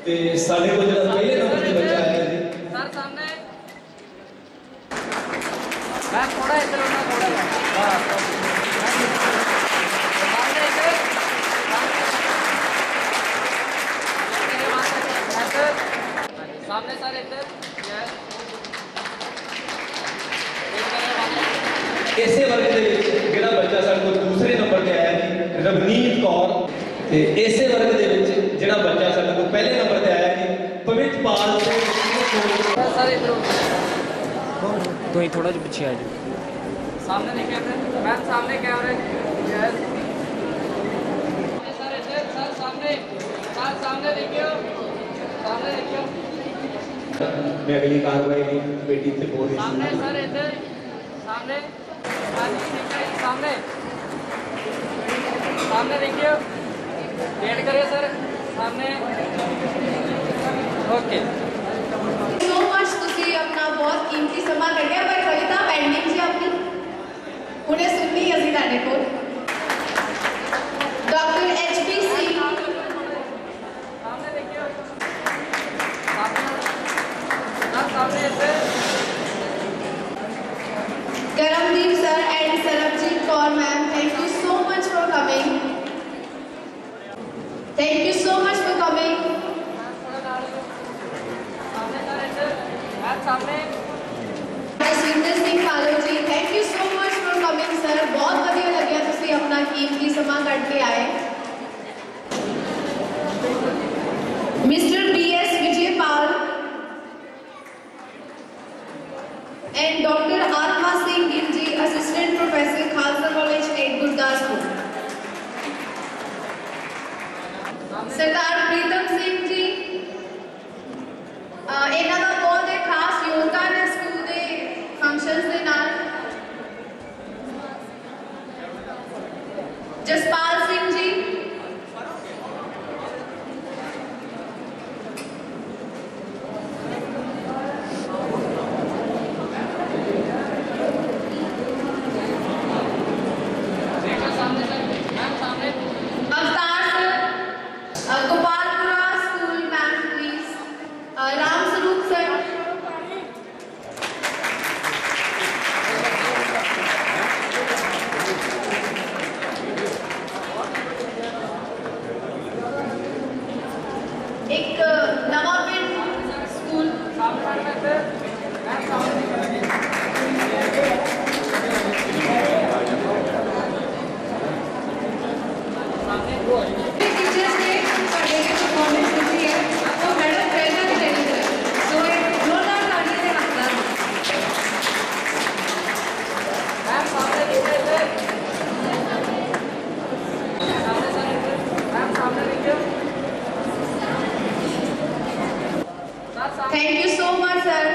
ते साडे को जिहड़ा पहले नंबर ते बच्चा आया जी सर सामने मैम, थोड़ा इधर होना, थोड़ा सामने इधर सामने सर, इधर यस इसे वर्ग दे विच जिहड़ा बच्चा साडे कोल दूसरे नंबर ते आया जी रवनीत कौर, ते इसे वर्ग दे विच जिहड़ा बच्चा साडे कोल पहले नंबर ते आया जी पवित्रपाल सिंह। सर इधर तो ही थोड़ा जो पीछे आ जाओ। सामने देखिए मैम, सामने कैमरे, यस सर इधर, सर सामने, सर सामने देखियो, सामने देखियो। मैं अगली कार्रवाई बेटी से बोल रही सामने सर इधर, सामने सामने सामने देखिए, वेट करिए सर, सामने ओके। सो मच तुसी अपना बहुत कीमती समा कढ़िया, पर कविता पेंडिंग जी अपनी उन्हें सुननी असी तुहाडे कोल। डॉक्टर HB सिंह, सामने देखिए, सामने इधर Karamdeep sir and Sarabjit Kaur ma'am, thank you so much for coming. Thank you so much for coming. सामने सर इधर, सामने Nice ਜਸਵਿੰਦਰ ਸਿੰਘ ਕਾਲੋ ਜੀ thank you so much for coming sir ਬਹੁਤ ਵਧੀਆ ਲੱਗਿਆ ਤੁਸੀਂ ਆਪਣਾ ਕੀਮਤੀ ਸਮਾਂ ਕੱਢ ਕੇ ਆਏ mister BS Vijaypal and doctor Atma Singh Gill ji assistant professor Khalsa college state Gurdaspur Sardar Pritam Singh ji ਇਹਨਾਂ ਦਾ ਬਹੁਤ ਹੀ ਖਾਸ ਯੋਗਦਾਨ ਹੈ ਸਕੂਲ ਦੇ ਫੰਕਸ਼ਨਸ ਦੇ ਨਾਲ ਜਸਪਾਲ ਸਿੰਘ ਜੀ अवतार sir Gopalpura school ma'am please Ram Swaroop sir एक नवा पिंड स्कूल टीचर्स ने पढ़े के परफॉर्मेंस दी है वो मैडम प्रेरणा की देनी है सो एक जोरदार ताली से हकदार मैम सामने देखिए मैम सामने देखिए thank you so much sir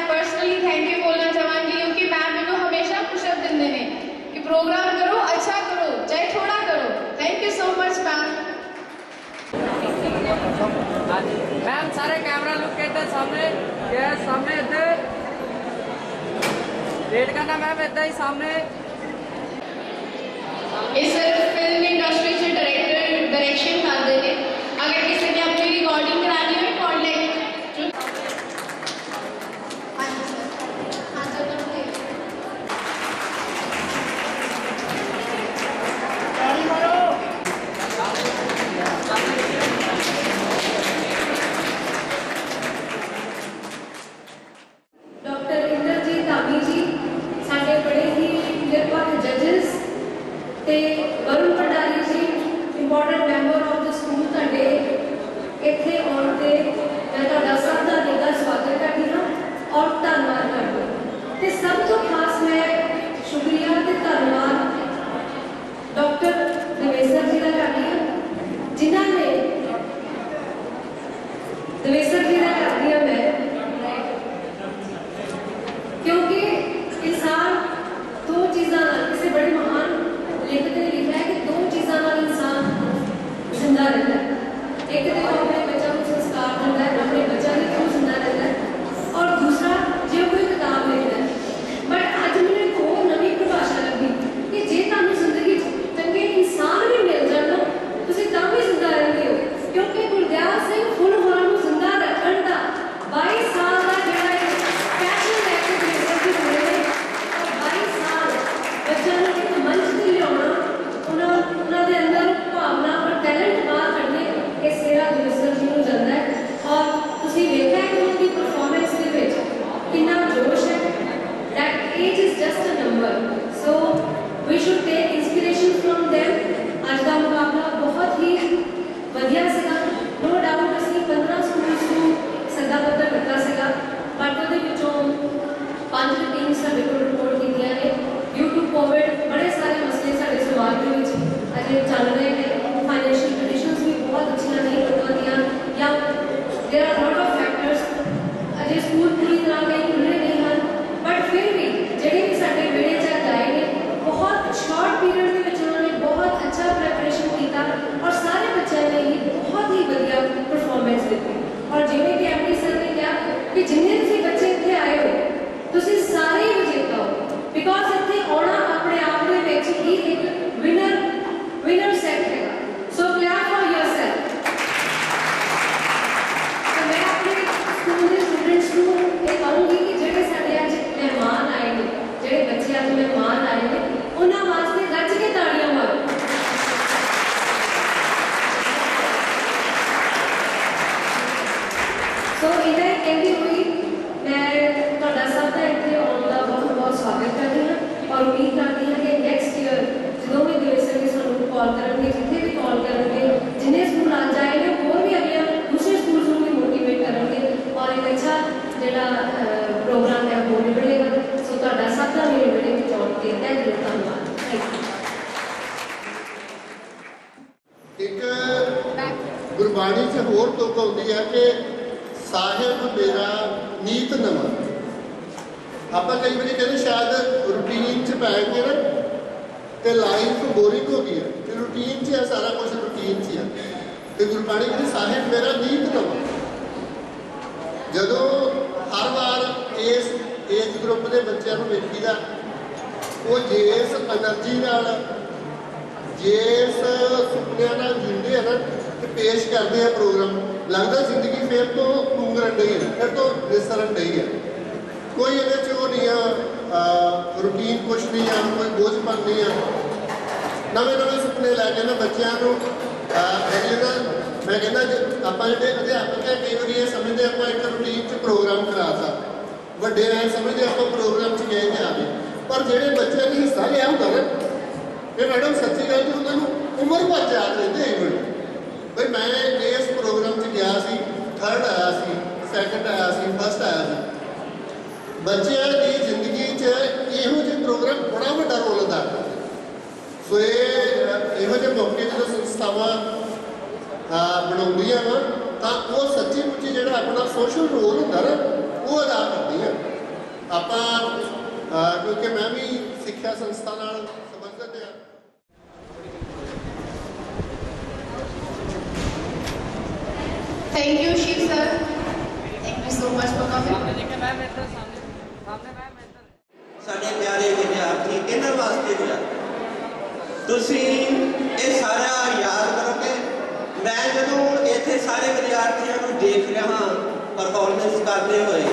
personally thank you बोलना चाहांगी क्योंकि मैम मैंने हमेशा पुशअप दिंदे ने कि प्रोग्राम करो अच्छा करो चाहे थोड़ा करो thank you so much ma'am ma'am सारे कैमरा लुक करते सामने ये सामने इधर वेट करना मैम इधर ही सामने इस फिल्म इंडस्ट्री से डायरेक्शन करते हैं अगर किसी ने अपनी रिकॉर्डिंग करानी हो कॉन्टेक्ट हाँ जी सर हाँ जी डॉक्टर इंद्रजीत धामी जी साढ़े बड़े ही निरपक्ष जजेस ते ਗੁਰਬਾਣੀ 'ਚ ਹੋਰ ਤੁਕ ਆਉਂਦੀ ਹੈ ਕਿ ਸਾਹਿਬ ਮੇਰਾ ਨੀਤ ਨਵਾਂ। ਆਪਾਂ ਕਈ ਵਾਰੀ ਕਹਿੰਦੇ ਸ਼ਾਇਦ ਰੂਟੀਨ 'ਚ ਪੈ ਕੇ ਨਾ ਤੇ ਲਾਈਫ ਬੋਰਿੰਗ ਹੋ ਗਈ ਹੈ, ਤੇ ਰੂਟੀਨ 'ਚ ਹੈ ਸਾਰਾ ਕੁਝ, ਰੂਟੀਨ 'ਚ ਹੀ ਹੈ। ਤੇ ਗੁਰਬਾਣੀ ਕਹਿੰਦੀ ਸਾਹਿਬ ਮੇਰਾ ਨੀਤ ਨਵਾਂ। ਜਦੋਂ ਹਰ ਵਾਰ ਇਸ ਏਜ ਗਰੁੱਪ ਦੇ ਬੱਚਿਆਂ ਨੂੰ ਵੇਖੀਦਾ, ਉਹ ਜਿਸ ਐਨਰਜੀ ਨਾਲ, ਜਿਸ ਸੁਪਨਿਆਂ ਨਾਲ ਜਿਉਂਦੇ ਆ ਨਾ ਤੇ ਪੇਸ਼ ਕਰਦੇ ਆ ਪ੍ਰੋਗਰਾਮ, ਲੱਗਦਾ ਜ਼ਿੰਦਗੀ ਫਿਰ ਤੋਂ ਟੁੰਗਰਨ ਡਈ ਹੈ, ਫਿਰ ਤੋਂ ਨਿਸਰਨ ਡਈ ਹੈ। ਕੋਈ ਇਹਦੇ 'ਚ ਉਹ ਨਹੀਂ ਆ, ਰੂਟੀਨ ਕੁਛ ਨਹੀਂ ਆ, ਕੋਈ ਬੋਝਪਨ ਨਹੀਂ ਆ। ਨਵੇਂ ਨਵੇਂ ਸੁਪਨੇ ਲੈ ਕੇ ਨਾ ਬੱਚਿਆਂ ਨੂੰ ਮੈਂ ਕਹਿੰਦਾ ਆਪਾਂ ਜਿਹੜੇ ਅਧਿਆਪਕ ਹੈ ਕਈ ਵਾਰੀ ਇਹ ਸਮਝਦੇ ਆਪਾਂ ਇੱਕ ਰੂਟੀਨ 'ਚ ਪ੍ਰੋਗਰਾਮ ਕਰਾਤਾ, ਵੱਡੇ ਐ ਸਮਝਦੇ ਆਪਾਂ ਪ੍ਰੋਗਰਾਮ 'ਚ ਗਏ ਤੇ ਆ ਗਏ। ਪਰ ਜਿਹੜੇ ਬੱਚਿਆਂ ਨੇ ਹਿੱਸਾ ਲਿਆ ਹੁੰਦਾ ਨਾ, ਇਹ ਮੈਡਮ ਸੱਚੀ ਗੱਲ ਜੀ ਉਹਨਾਂ ਨੂੰ ਉਮਰ ਭਰ ਯਾਦ ਰਹਿੰਦੇ ਇਵੈਂਟ। ਬਈ ਮੈਂ ਇਸ ਪ੍ਰੋਗਰਾਮ 'ਚ ਗਿਆ ਸੀ, 3rd ਆਇਆ ਸੀ, 2nd ਆਇਆ ਸੀ, 1st ਆਇਆ ਸੀ। ਬੱਚਿਆਂ ਦੀ ਜ਼ਿੰਦਗੀ 'ਚ ਇਹੋ ਜਿਹੇ ਪ੍ਰੋਗਰਾਮ ਬੜਾ ਵੱਡਾ ਰੋਲ ਅਦਾ ਕਰਦੇ। ਸੋ ਇਹੋ ਜਿਹੇ ਮੌਕੇ ਜਦੋਂ ਸੰਸਥਾਵਾਂ ਬਣਾਉਂਦੀਆਂ ਵਾ ਤਾਂ ਉਹ ਸੱਚੀ ਮੁੱਚੀ ਜਿਹੜਾ ਆਪਣਾ ਸੋਸ਼ਲ ਰੋਲ ਹੁੰਦਾ ਨਾ ਉਹ ਅਦਾ ਕਰਦੀਆਂ। ਆਪਾਂ ਕਿਉਂਕਿ ਮੈਂ ਵੀ ਸਿੱਖਿਆ ਸੰਸਥਾ ਨਾਲ ਸੰਬੰਧਿਤ ਹਾਂ। Thank you, Shiv sir. Thank you so much for coming. ਸਾਡੇ ਪਿਆਰੇ ਵਿਦਿਆਰਥੀ, ਇਹਨਾਂ ਵਾਸਤੇ ਹੋਇਆ। ਤੁਸੀਂ ਇਹ ਸਾਰਾ ਯਾਦ ਕਰੋਗੇ। ਮੈਂ ਜਦੋਂ ਇੱਥੇ ਸਾਰੇ ਵਿਦਿਆਰਥੀਆਂ ਨੂੰ ਦੇਖ ਰਿਹਾ ਹਾਂ ਪਰਫਾਰਮੈਂਸ ਕਰਦੇ ਹੋਏ,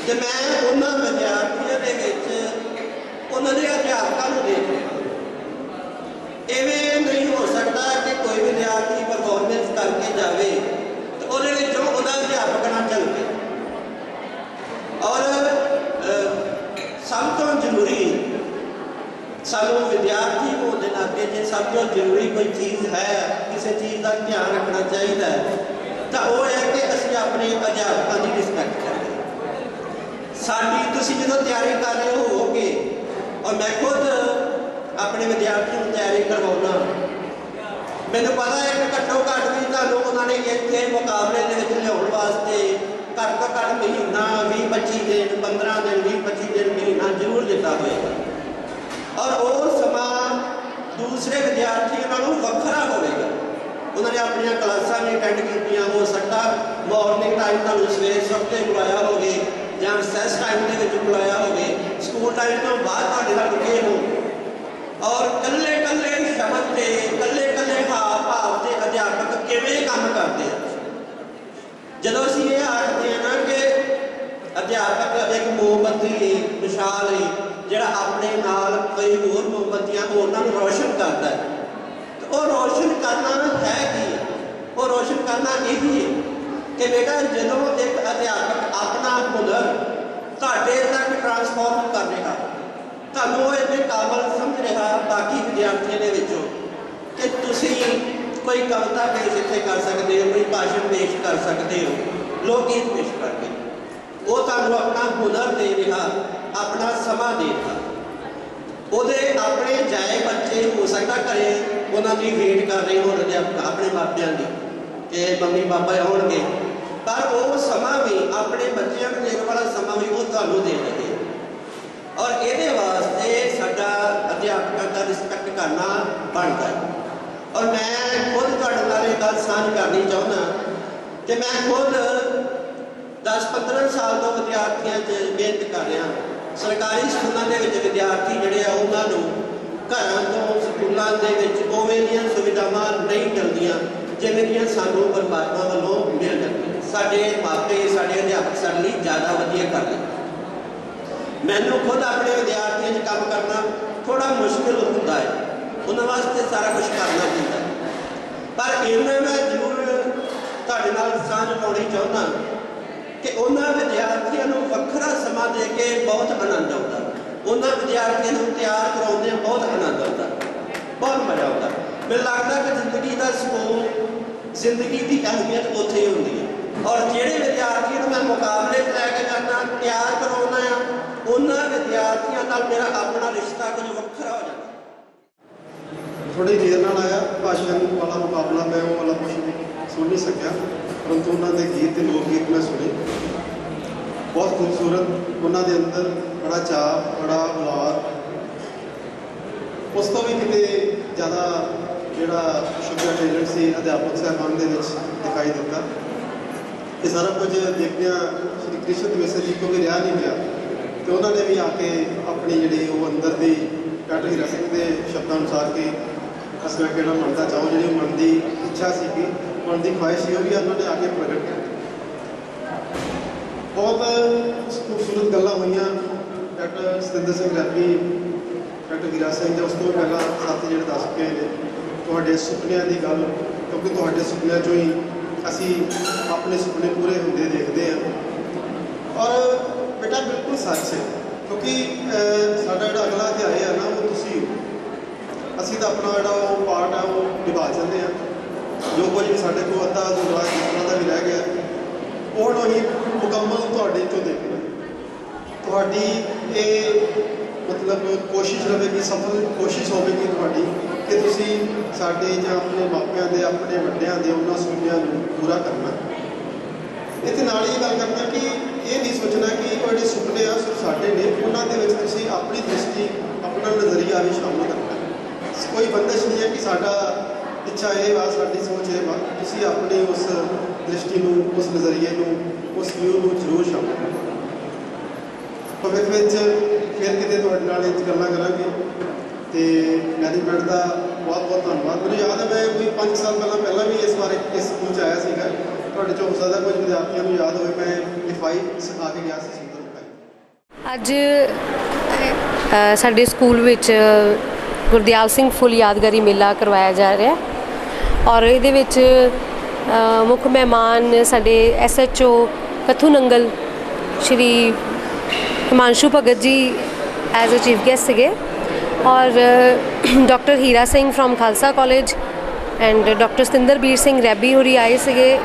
ਤੇ ਮੈਂ ਉਹਨਾਂ ਵਿਦਿਆਰਥੀਆਂ ਦੇ ਵਿੱਚ ਉਹਨਾਂ ਦੇ ਅਧਿਆਪਕਾਂ ਨੂੰ ਦੇਖ ਰਿਹਾ। ਇਵੇਂ ਨਹੀਂ ਹੋ ਸਕਦਾ ਕਿ ਕੋਈ ਵਿਦਿਆਰਥੀ ਪਰਫਾਰਮੈਂਸ ਕਰਕੇ ਜਾਵੇ ਤੇ ਉਹਦੇ ਵਿੱਚੋਂ ਉਹਦਾ ਅਧਿਆਪਕ ਨਾ ਝਲਕੇ। ਔਰ ਸਭ ਤੋਂ ਜ਼ਰੂਰੀ ਸਾਨੂੰ ਵਿਦਿਆਰਥੀ ਹੋਣ ਦੇ ਨਾਤੇ ਜੇ ਸਭ ਤੋਂ ਜ਼ਰੂਰੀ ਕੋਈ ਚੀਜ਼ ਹੈ, ਕਿਸੇ ਚੀਜ਼ ਦਾ ਧਿਆਨ ਰੱਖਣਾ ਚਾਹੀਦਾ ਤਾਂ ਉਹ ਹੈ ਕਿ ਅਸੀਂ ਆਪਣੇ ਅਧਿਆਪਕਾਂ ਦੀ ਰਿਸਪੈਕਟ ਕਰੀਏ। ਸਾਡੀ ਤੁਸੀਂ ਜਦੋਂ ਤਿਆਰੀ ਕਰ ਰਹੇ ਹੋਵੋਗੇ, ਔਰ ਮੈਂ ਖੁਦ ਆਪਣੇ ਵਿਦਿਆਰਥੀਆਂ ਨੂੰ ਤਿਆਰੀ ਕਰਵਾਉਣਾ, ਮੈਨੂੰ ਪਤਾ ਹੈ ਕਿ ਘੱਟੋ ਘੱਟ ਵੀ ਤੁਹਾਨੂੰ ਉਹਨਾਂ ਨੇ ਇੱਥੇ ਮੁਕਾਬਲੇ ਦੇ ਵਿੱਚ ਲਿਆਉਣ ਵਾਸਤੇ ਘੱਟ ਤੋਂ ਘੱਟ ਮਹੀਨਾ, 20-25 ਦਿਨ, 15 ਦਿਨ, 20-25 ਦਿਨ ਮਹੀਨਾ ਜ਼ਰੂਰ ਦਿੱਤਾ ਹੋਏਗਾ। ਔਰ ਉਹ ਸਮਾਂ ਦੂਸਰੇ ਵਿਦਿਆਰਥੀਆਂ ਨਾਲੋਂ ਵੱਖਰਾ ਹੋਵੇਗਾ। ਉਹਨਾਂ ਨੇ ਆਪਣੀਆਂ ਕਲਾਸਾਂ ਵੀ ਅਟੈਂਡ ਕੀਤੀਆਂ, ਹੋ ਸਕਦਾ ਮਾਰਨਿੰਗ ਟਾਈਮ ਤੁਹਾਨੂੰ ਸਵੇਰੇ ਸਵੇਰੇ ਬੁਲਾਇਆ ਹੋਵੇ ਜਾਂ ਰਿਸੈਸ ਟਾਈਮ ਦੇ ਵਿੱਚ ਬੁਲਾਇਆ ਹੋਵੇ, ਸਕੂਲ ਟਾਈਮ ਤੋਂ ਬਾਅਦ ਤੁਹਾਡੇ ਨਾਲ ਰੁਕੇ ਹੋ। ਔਰ ਕੱਲੇ ਕੱਲੇ ਸ਼ਬਦ ਤੇ ਕੱਲੇ ਕੱਲੇ ਹਾਵ ਭਾਵ ਦੇ ਅਧਿਆਪਕ ਕਿਵੇਂ ਕੰਮ ਕਰਦੇ ਆ। ਜਦੋਂ ਅਸੀਂ ਇਹ ਆਖਦੇ ਹਾਂ ਨਾ ਕਿ ਅਧਿਆਪਕ ਇੱਕ ਮੋਮਬੱਤੀ ਮਿਸਾਲ ਹੈ ਜਿਹੜਾ ਆਪਣੇ ਨਾਲ ਕਈ ਹੋਰ ਮੋਮਬੱਤੀਆਂ ਹੋਰਨਾਂ ਨੂੰ ਰੋਸ਼ਨ ਕਰਦਾ ਹੈ, ਤੇ ਉਹ ਰੋਸ਼ਨ ਕਰਨਾ ਹੈ ਕੀ? ਉਹ ਰੋਸ਼ਨ ਕਰਨਾ ਇਹੀ ਹੈ ਕਿ ਬੇਟਾ ਜਦੋਂ ਇੱਕ ਅਧਿਆਪਕ ਆਪਣਾ ਹੁਨਰ ਤੁਹਾਡੇ ਤੱਕ ਟਰਾਂਸਫਾਰਮ ਕਰ ਰਿਹਾ, ਤੁਹਾਨੂੰ ਉਹ ਇੰਨੇ ਕਾਬਲ ਸਮਝ ਰਿਹਾ ਬਾਕੀ ਵਿਦਿਆਰਥੀਆਂ ਦੇ ਵਿੱਚੋਂ ਕਿ ਤੁਸੀਂ ਕੋਈ ਕਵਿਤਾ ਪੇਸ਼ ਇੱਥੇ ਕਰ ਸਕਦੇ ਹੋ, ਕੋਈ ਭਾਸ਼ਣ ਪੇਸ਼ ਕਰ ਸਕਦੇ ਹੋ, ਲੋਕ ਗੀਤ ਪੇਸ਼ ਕਰਕੇ। ਉਹ ਤੁਹਾਨੂੰ ਆਪਣਾ ਹੁਨਰ ਦੇ ਰਿਹਾ, ਆਪਣਾ ਸਮਾਂ ਦੇ ਰਿਹਾ। ਉਹਦੇ ਆਪਣੇ ਜਾਏ ਬੱਚੇ ਹੋ ਸਕਦਾ ਘਰੇ ਉਹਨਾਂ ਦੀ ਵੇਟ ਕਰ ਰਹੇ ਹੋਣ ਅਧਿਆਪਕ ਆਪਣੇ ਮਾਪਿਆਂ ਦੀ ਕਿ ਮੰਮੀ ਪਾਪਾ ਆਉਣਗੇ, ਪਰ ਉਹ ਸਮਾਂ ਵੀ ਆਪਣੇ ਬੱਚਿਆਂ ਨੂੰ ਦੇਣ ਵਾਲਾ ਸਮਾਂ ਵੀ ਉਹ ਤੁਹਾਨੂੰ ਦੇ ਰਹੇ। ਔਰ ਇਹਦੇ ਵਾਸਤੇ ਸਾਡਾ ਅਧਿਆਪਕਾਂ ਦਾ ਰਿਸਪੈਕਟ ਕਰਨਾ ਬਣਦਾ ਹੈ। ਔਰ ਮੈਂ ਖੁਦ ਤੁਹਾਡੇ ਨਾਲ ਇਹ ਗੱਲ ਸਾਂਝ ਕਰਨੀ ਚਾਹੁੰਦਾ ਕਿ ਮੈਂ ਖੁਦ 10-15 ਸਾਲ ਤੋਂ ਵਿਦਿਆਰਥੀਆਂ 'ਚ ਮਿਹਨਤ ਕਰ ਰਿਹਾ। ਸਰਕਾਰੀ ਸਕੂਲਾਂ ਦੇ ਵਿੱਚ ਵਿਦਿਆਰਥੀ ਜਿਹੜੇ ਆ ਉਹਨਾਂ ਨੂੰ ਘਰਾਂ ਤੋਂ ਸਕੂਲਾਂ ਦੇ ਵਿੱਚ ਉਵੇਂ ਦੀਆਂ ਸੁਵਿਧਾਵਾਂ ਨਹੀਂ ਮਿਲਦੀਆਂ ਜਿਵੇਂ ਕਿ ਸਾਨੂੰ ਪਰਮਾਤਮਾ ਵੱਲੋਂ ਮਿਲ ਜਾਂਦੀਆਂ। ਸਾਡੇ ਮਾਪੇ, ਸਾਡੇ ਅਧਿਆਪਕ ਸਾਡੇ ਲਈ ਜ਼ਿਆਦਾ ਵਧੀਆ ਕਰਦੇ। ਮੈਨੂੰ ਖੁਦ ਆਪਣੇ ਵਿਦਿਆਰਥੀਆਂ 'ਚ ਕੰਮ ਕਰਨਾ ਥੋੜ੍ਹਾ ਮੁਸ਼ਕਿਲ ਹੁੰਦਾ ਹੈ, ਉਹਨਾਂ ਵਾਸਤੇ ਸਾਰਾ ਕੁਝ ਕਰਨਾ ਪੈਂਦਾ, ਪਰ ਇਹਨਾਂ ਮੈਂ ਜ਼ਰੂਰ ਤੁਹਾਡੇ ਨਾਲ ਸਾਂਝ ਪਾਉਣੀ ਚਾਹੁੰਦਾ ਕਿ ਉਹਨਾਂ ਵਿਦਿਆਰਥੀਆਂ ਨੂੰ ਵੱਖਰਾ ਸਮਾਂ ਦੇ ਕੇ ਬਹੁਤ ਆਨੰਦ ਆਉਂਦਾ। ਉਹਨਾਂ ਵਿਦਿਆਰਥੀਆਂ ਨੂੰ ਤਿਆਰ ਕਰਾਉਂਦੇ ਬਹੁਤ ਆਨੰਦ ਆਉਂਦਾ, ਬਹੁਤ ਮਜ਼ਾ ਆਉਂਦਾ। ਮੈਨੂੰ ਲੱਗਦਾ ਕਿ ਜ਼ਿੰਦਗੀ ਦਾ ਸਕੂਨ, ਜ਼ਿੰਦਗੀ ਦੀ ਅਹਿਮੀਅਤ ਉੱਥੇ ਹੀ ਹੁੰਦੀ ਹੈ। ਔਰ ਜਿਹੜੇ ਵਿਦਿਆਰਥੀਆਂ ਨੂੰ ਮੈਂ ਮੁਕਾਬਲੇ 'ਚ ਲੈ ਕੇ ਜਾਣਾ, ਤਿਆਰ ਕਰਾਉਣਾ ਆ, ਉਹਨਾਂ ਵਿਦਿਆਰਥੀਆਂ ਨਾਲ ਮੇਰਾ ਆਪਣਾ ਰਿਸ਼ਤਾ ਕੁਝ ਵੱਖਰਾ ਹੋ ਜਾਂਦਾ। ਥੋੜੀ ਦੇਰ ਨਾਲ ਆਇਆ ਭਾਸ਼ਣ ਵਾਲਾ ਮੁਕਾਬਲਾ, ਮੈਂ ਉਹ ਵਾਲਾ ਕੁਛ ਸੁਣ ਨਹੀਂ ਸਕਿਆ, ਪਰੰਤੂ ਉਹਨਾਂ ਦੇ ਗੀਤ ਤੇ ਲੋਕ ਗੀਤ ਮੈਂ ਸੁਣੇ। ਬਹੁਤ ਖੂਬਸੂਰਤ, ਉਹਨਾਂ ਦੇ ਅੰਦਰ ਬੜਾ ਚਾਅ, ਬੜਾ ਔਲਾਦ, ਉਸ ਤੋਂ ਵੀ ਕਿਤੇ ਜ਼ਿਆਦਾ ਜਿਹੜਾ ਸ਼ੁੱਧਾ ਟੈਲੈਂਟ ਸੀ ਅਧਿਆਪਕ ਸਾਹਿਬਾਨ ਦੇ ਵਿੱਚ ਦਿਖਾਈ ਦਿੱਤਾ। ਇਹ ਸਾਰਾ ਕੁਝ ਦੇਖਦਿਆਂ ਸ਼੍ਰੀ ਕ੍ਰਿਸ਼ਨ ਦਵੇਸਰ ਜੀ ਕੋਲ ਵੀ ਰਿਹਾ ਨਹੀਂ ਗਿਆ, ਤੇ ਉਹਨਾਂ ਨੇ ਵੀ ਆ ਕੇ ਆਪਣੀ ਜਿਹੜੀ ਉਹ ਅੰਦਰ ਦੀ ਡਾਕਟਰ ਹੀਰਾ ਸਿੰਘ ਦੇ ਸ਼ਬਦਾਂ ਅਨੁਸਾਰ ਕਿ ਅਸਲਾ ਕਿਹੜਾ ਮੰਨਦਾ ਚਾਹੋ, ਜਿਹੜੀ ਮਨ ਦੀ ਇੱਛਾ ਸੀਗੀ, ਮਨ ਦੀ ਖੁਆਇਸ਼ ਸੀ, ਉਹ ਵੀ ਉਹਨਾਂ ਨੇ ਆ ਕੇ ਪ੍ਰਗਟ ਕੀਤੀ। ਬਹੁਤ ਖੂਬਸੂਰਤ ਗੱਲਾਂ ਹੋਈਆਂ। ਡਾਕਟਰ ਸਤਿੰਦਰ ਸਿੰਘ ਰੈਪੀ, ਡਾਕਟਰ ਹੀਰਾ ਸਿੰਘ ਜਾਂ ਉਸ ਤੋਂ ਪਹਿਲਾਂ ਸਾਥੀ ਜਿਹੜੇ ਦੱਸ ਕੇ ਨੇ ਤੁਹਾਡੇ ਸੁਪਨਿਆਂ ਦੀ ਗੱਲ, ਕਿਉਂਕਿ ਤੁਹਾਡੇ ਸੁਪਨਿਆਂ 'ਚੋਂ ਹੀ ਅਸੀਂ ਆਪਣੇ ਸੁਪਨੇ ਪੂਰੇ ਹੁੰਦੇ ਦੇਖਦੇ ਹਾਂ। ਔਰ ਬੇਟਾ ਬਿਲਕੁਲ ਸੱਚ ਹੈ, ਕਿਉਂਕਿ ਸਾਡਾ ਜਿਹੜਾ ਅਗਲਾ ਅਧਿਆਇ ਹੈ ਨਾ, ਉਹ ਤੁਸੀਂ ਹੋ। ਅਸੀਂ ਤਾਂ ਆਪਣਾ ਜਿਹੜਾ ਉਹ ਪਾਰਟ ਆ ਉਹ ਨਿਭਾ ਚੱਲਦੇ ਹਾਂ। ਜੋ ਕੁਝ ਵੀ ਸਾਡੇ ਕੋਲ ਅੱਧਾ ਅਧੂਰਾ ਜਿਸ ਤਰ੍ਹਾਂ ਦਾ ਵੀ ਰਹਿ ਗਿਆ, ਉਹ ਨੂੰ ਹੀ ਮੁਕੰਮਲ ਤੁਹਾਡੇ 'ਚੋਂ ਦੇਖਣਾ। ਤੁਹਾਡੀ ਇਹ ਮਤਲਬ ਕੋਸ਼ਿਸ਼ ਰਹੇਗੀ, ਸਫਲ ਕੋਸ਼ਿਸ਼ ਹੋਵੇਗੀ ਤੁਹਾਡੀ ਕਿ ਤੁਸੀਂ ਸਾਡੇ ਜਾਂ ਆਪਣੇ ਮਾਪਿਆਂ ਦੇ, ਆਪਣੇ ਵੱਡਿਆਂ ਦੇ ਉਹਨਾਂ ਸੁਪਨਿਆਂ ਨੂੰ ਪੂਰਾ ਕਰਨਾ। ਇਹਦੇ ਨਾਲ ਇਹ ਗੱਲ ਕਰਨਾ ਕਿ ਇਹ ਨਹੀਂ ਸੋਚਣਾ ਕਿ ਉਹ ਜਿਹੜੇ ਸੁਪਨੇ ਆ ਸਿਰਫ ਸਾਡੇ ਨੇ, ਉਹਨਾਂ ਦੇ ਵਿੱਚ ਤੁਸੀਂ ਆਪਣੀ ਦ੍ਰਿਸ਼ਟੀ, ਆਪਣਾ ਨਜ਼ਰੀਆ ਵੀ ਸ਼ਾਮਲ ਕਰਨਾ। ਕੋਈ ਬੰਦਸ਼ ਨਹੀਂ ਹੈ ਕਿ ਸਾਡਾ ਇੱਛਾ ਇਹ ਵਾ, ਸਾਡੀ ਸੋਚ ਇਹ ਵਾ। ਤੁਸੀਂ ਆਪਣੀ ਉਸ ਦ੍ਰਿਸ਼ਟੀ ਨੂੰ, ਉਸ ਨਜ਼ਰੀਏ ਨੂੰ, ਉਸ ਵਿਊ ਨੂੰ ਜ਼ਰੂਰ ਸ਼ਾਮਲ ਕਰੋ। ਭਵਿੱਖ ਵਿੱਚ ਫਿਰ ਕਿਤੇ ਤੁਹਾਡੇ ਨਾਲ ਇਹ ਗੱਲਾਂ ਕਰਾਂਗੇ। ਤੇ ਮੈਨੇਜਮੈਂਟ ਦਾ ਬਹੁਤ ਬਹੁਤ ਧੰਨਵਾਦ। ਮੈਨੂੰ ਯਾਦ ਹੈ ਮੈਂ ਕੋਈ 5 ਸਾਲ ਪਹਿਲਾਂ ਵੀ ਇਸ ਬਾਰੇ ਇਸ ਸਕੂਲ 'ਚ ਆਇਆ ਸੀਗਾ। ਤੁਹਾਡੇ 'ਚੋਂ ਹੋ ਸਕਦਾ ਕੁਝ ਵਿਦਿਆਰਥੀਆਂ ਨੂੰ ਯਾਦ ਹੋਵੇ, ਮੈਂ ਲਿਖਾਈ ਸਿਖਾ ਕੇ ਗਿਆ ਸੀ ਸੁੰਦਰ। ਅੱਜ ਸਾਡੇ ਸਕੂਲ ਵਿੱਚ ਗੁਰਦਿਆਲ ਸਿੰਘ ਫੁੱਲ ਯਾਦਗਾਰੀ ਮੇਲਾ ਕਰਵਾਇਆ ਜਾ ਰਿਹਾ, ਔਰ ਇਹਦੇ ਵਿੱਚ ਮੁੱਖ ਮਹਿਮਾਨ ਸਾਡੇ SHO Kathu Nangal Shri Himanshu Bhagat ji as a chief guest ਸੀਗੇ, ਔਰ doctor Hira Singh from Khalsa college and doctor Satinderbir Singh Rabbi ਹੋਰੀ ਆਏ ਸੀਗੇ,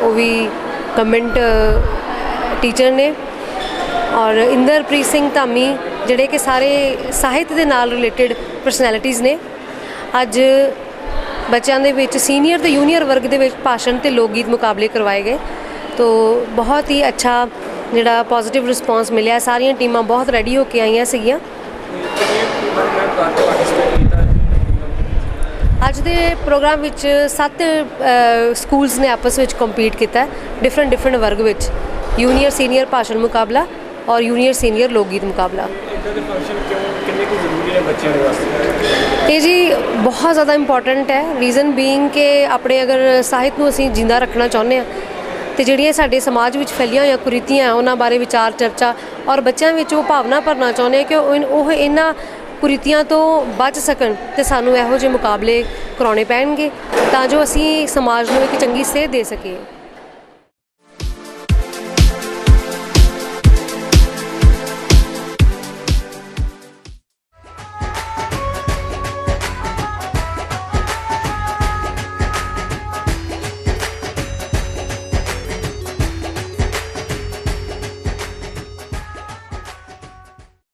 ਉਹ ਵੀ ਗਵਰਨਮੈਂਟ ਟੀਚਰ ਨੇ, ਔਰ ਇੰਦਰਪ੍ਰੀਤ ਸਿੰਘ ਧਾਮੀ ਜਿਹੜੇ ਕਿ ਸਾਰੇ ਸਾਹਿਤ ਦੇ ਨਾਲ ਰਿਲੇਟਡ ਪਰਸਨੈਲਿਟੀਜ਼ ਨੇ। ਅੱਜ ਬੱਚਿਆਂ ਦੇ ਵਿੱਚ ਸੀਨੀਅਰ ਤੇ ਜੂਨੀਅਰ ਵਰਗ ਦੇ ਵਿੱਚ ਭਾਸ਼ਣ ਤੇ ਲੋਕ ਗੀਤ ਮੁਕਾਬਲੇ ਕਰਵਾਏ ਗਏ, ਤੋ ਬਹੁਤ ਹੀ ਅੱਛਾ ਜਿਹੜਾ ਪੋਜ਼ਿਟਿਵ ਰਿਸਪੌਂਸ ਮਿਲਿਆ। ਸਾਰੀਆਂ ਟੀਮਾਂ ਬਹੁਤ ਰੈਡੀ ਹੋ ਕੇ ਆਈਆਂ ਸੀਗੀਆਂ। ਅੱਜ ਦੇ ਪ੍ਰੋਗਰਾਮ ਵਿੱਚ 7 ਸਕੂਲਸ ਨੇ ਆਪਸ ਵਿੱਚ ਕੰਪੀਟ ਕੀਤਾ ਡਿਫਰੈਂਟ ਵਰਗ ਵਿੱਚ, ਜੂਨੀਅਰ ਸੀਨੀਅਰ ਭਾਸ਼ਣ ਮੁਕਾਬਲਾ ਔਰ ਜੂਨੀਅਰ ਸੀਨੀਅਰ ਲੋਕ ਗੀਤ ਮੁਕਾਬਲਾ। ਇਹ ਜੀ ਬਹੁਤ ਜ਼ਿਆਦਾ ਇੰਪੋਰਟੈਂਟ ਹੈ। ਰੀਜ਼ਨ ਬੀਇੰਗ ਕਿ ਆਪਣੇ ਅਗਰ ਸਾਹਿਤ ਨੂੰ ਅਸੀਂ ਜਿੰਦਾ ਰੱਖਣਾ ਚਾਹੁੰਦੇ ਹਾਂ ਤੇ ਜਿਹੜੀਆਂ ਸਾਡੇ ਸਮਾਜ ਵਿੱਚ ਫੈਲੀਆਂ ਹੋਈਆਂ ਕੁਰੀਤੀਆਂ ਉਹਨਾਂ ਬਾਰੇ ਵਿਚਾਰ ਚਰਚਾ ਔਰ ਬੱਚਿਆਂ ਵਿੱਚ ਉਹ ਭਾਵਨਾ ਭਰਨਾ ਚਾਹੁੰਦੇ ਹਾਂ ਕਿ ਉਹ ਇਹਨਾਂ ਕੁਰੀਤੀਆਂ ਤੋਂ ਬਚ ਸਕਣ, ਤੇ ਸਾਨੂੰ ਇਹੋ ਜਿਹੇ ਮੁਕਾਬਲੇ ਕਰਾਉਣੇ ਪੈਣਗੇ ਤਾਂ ਜੋ ਅਸੀਂ ਸਮਾਜ ਨੂੰ ਇੱਕ ਚੰਗੀ ਸੇਧ ਦੇ ਸਕੀਏ।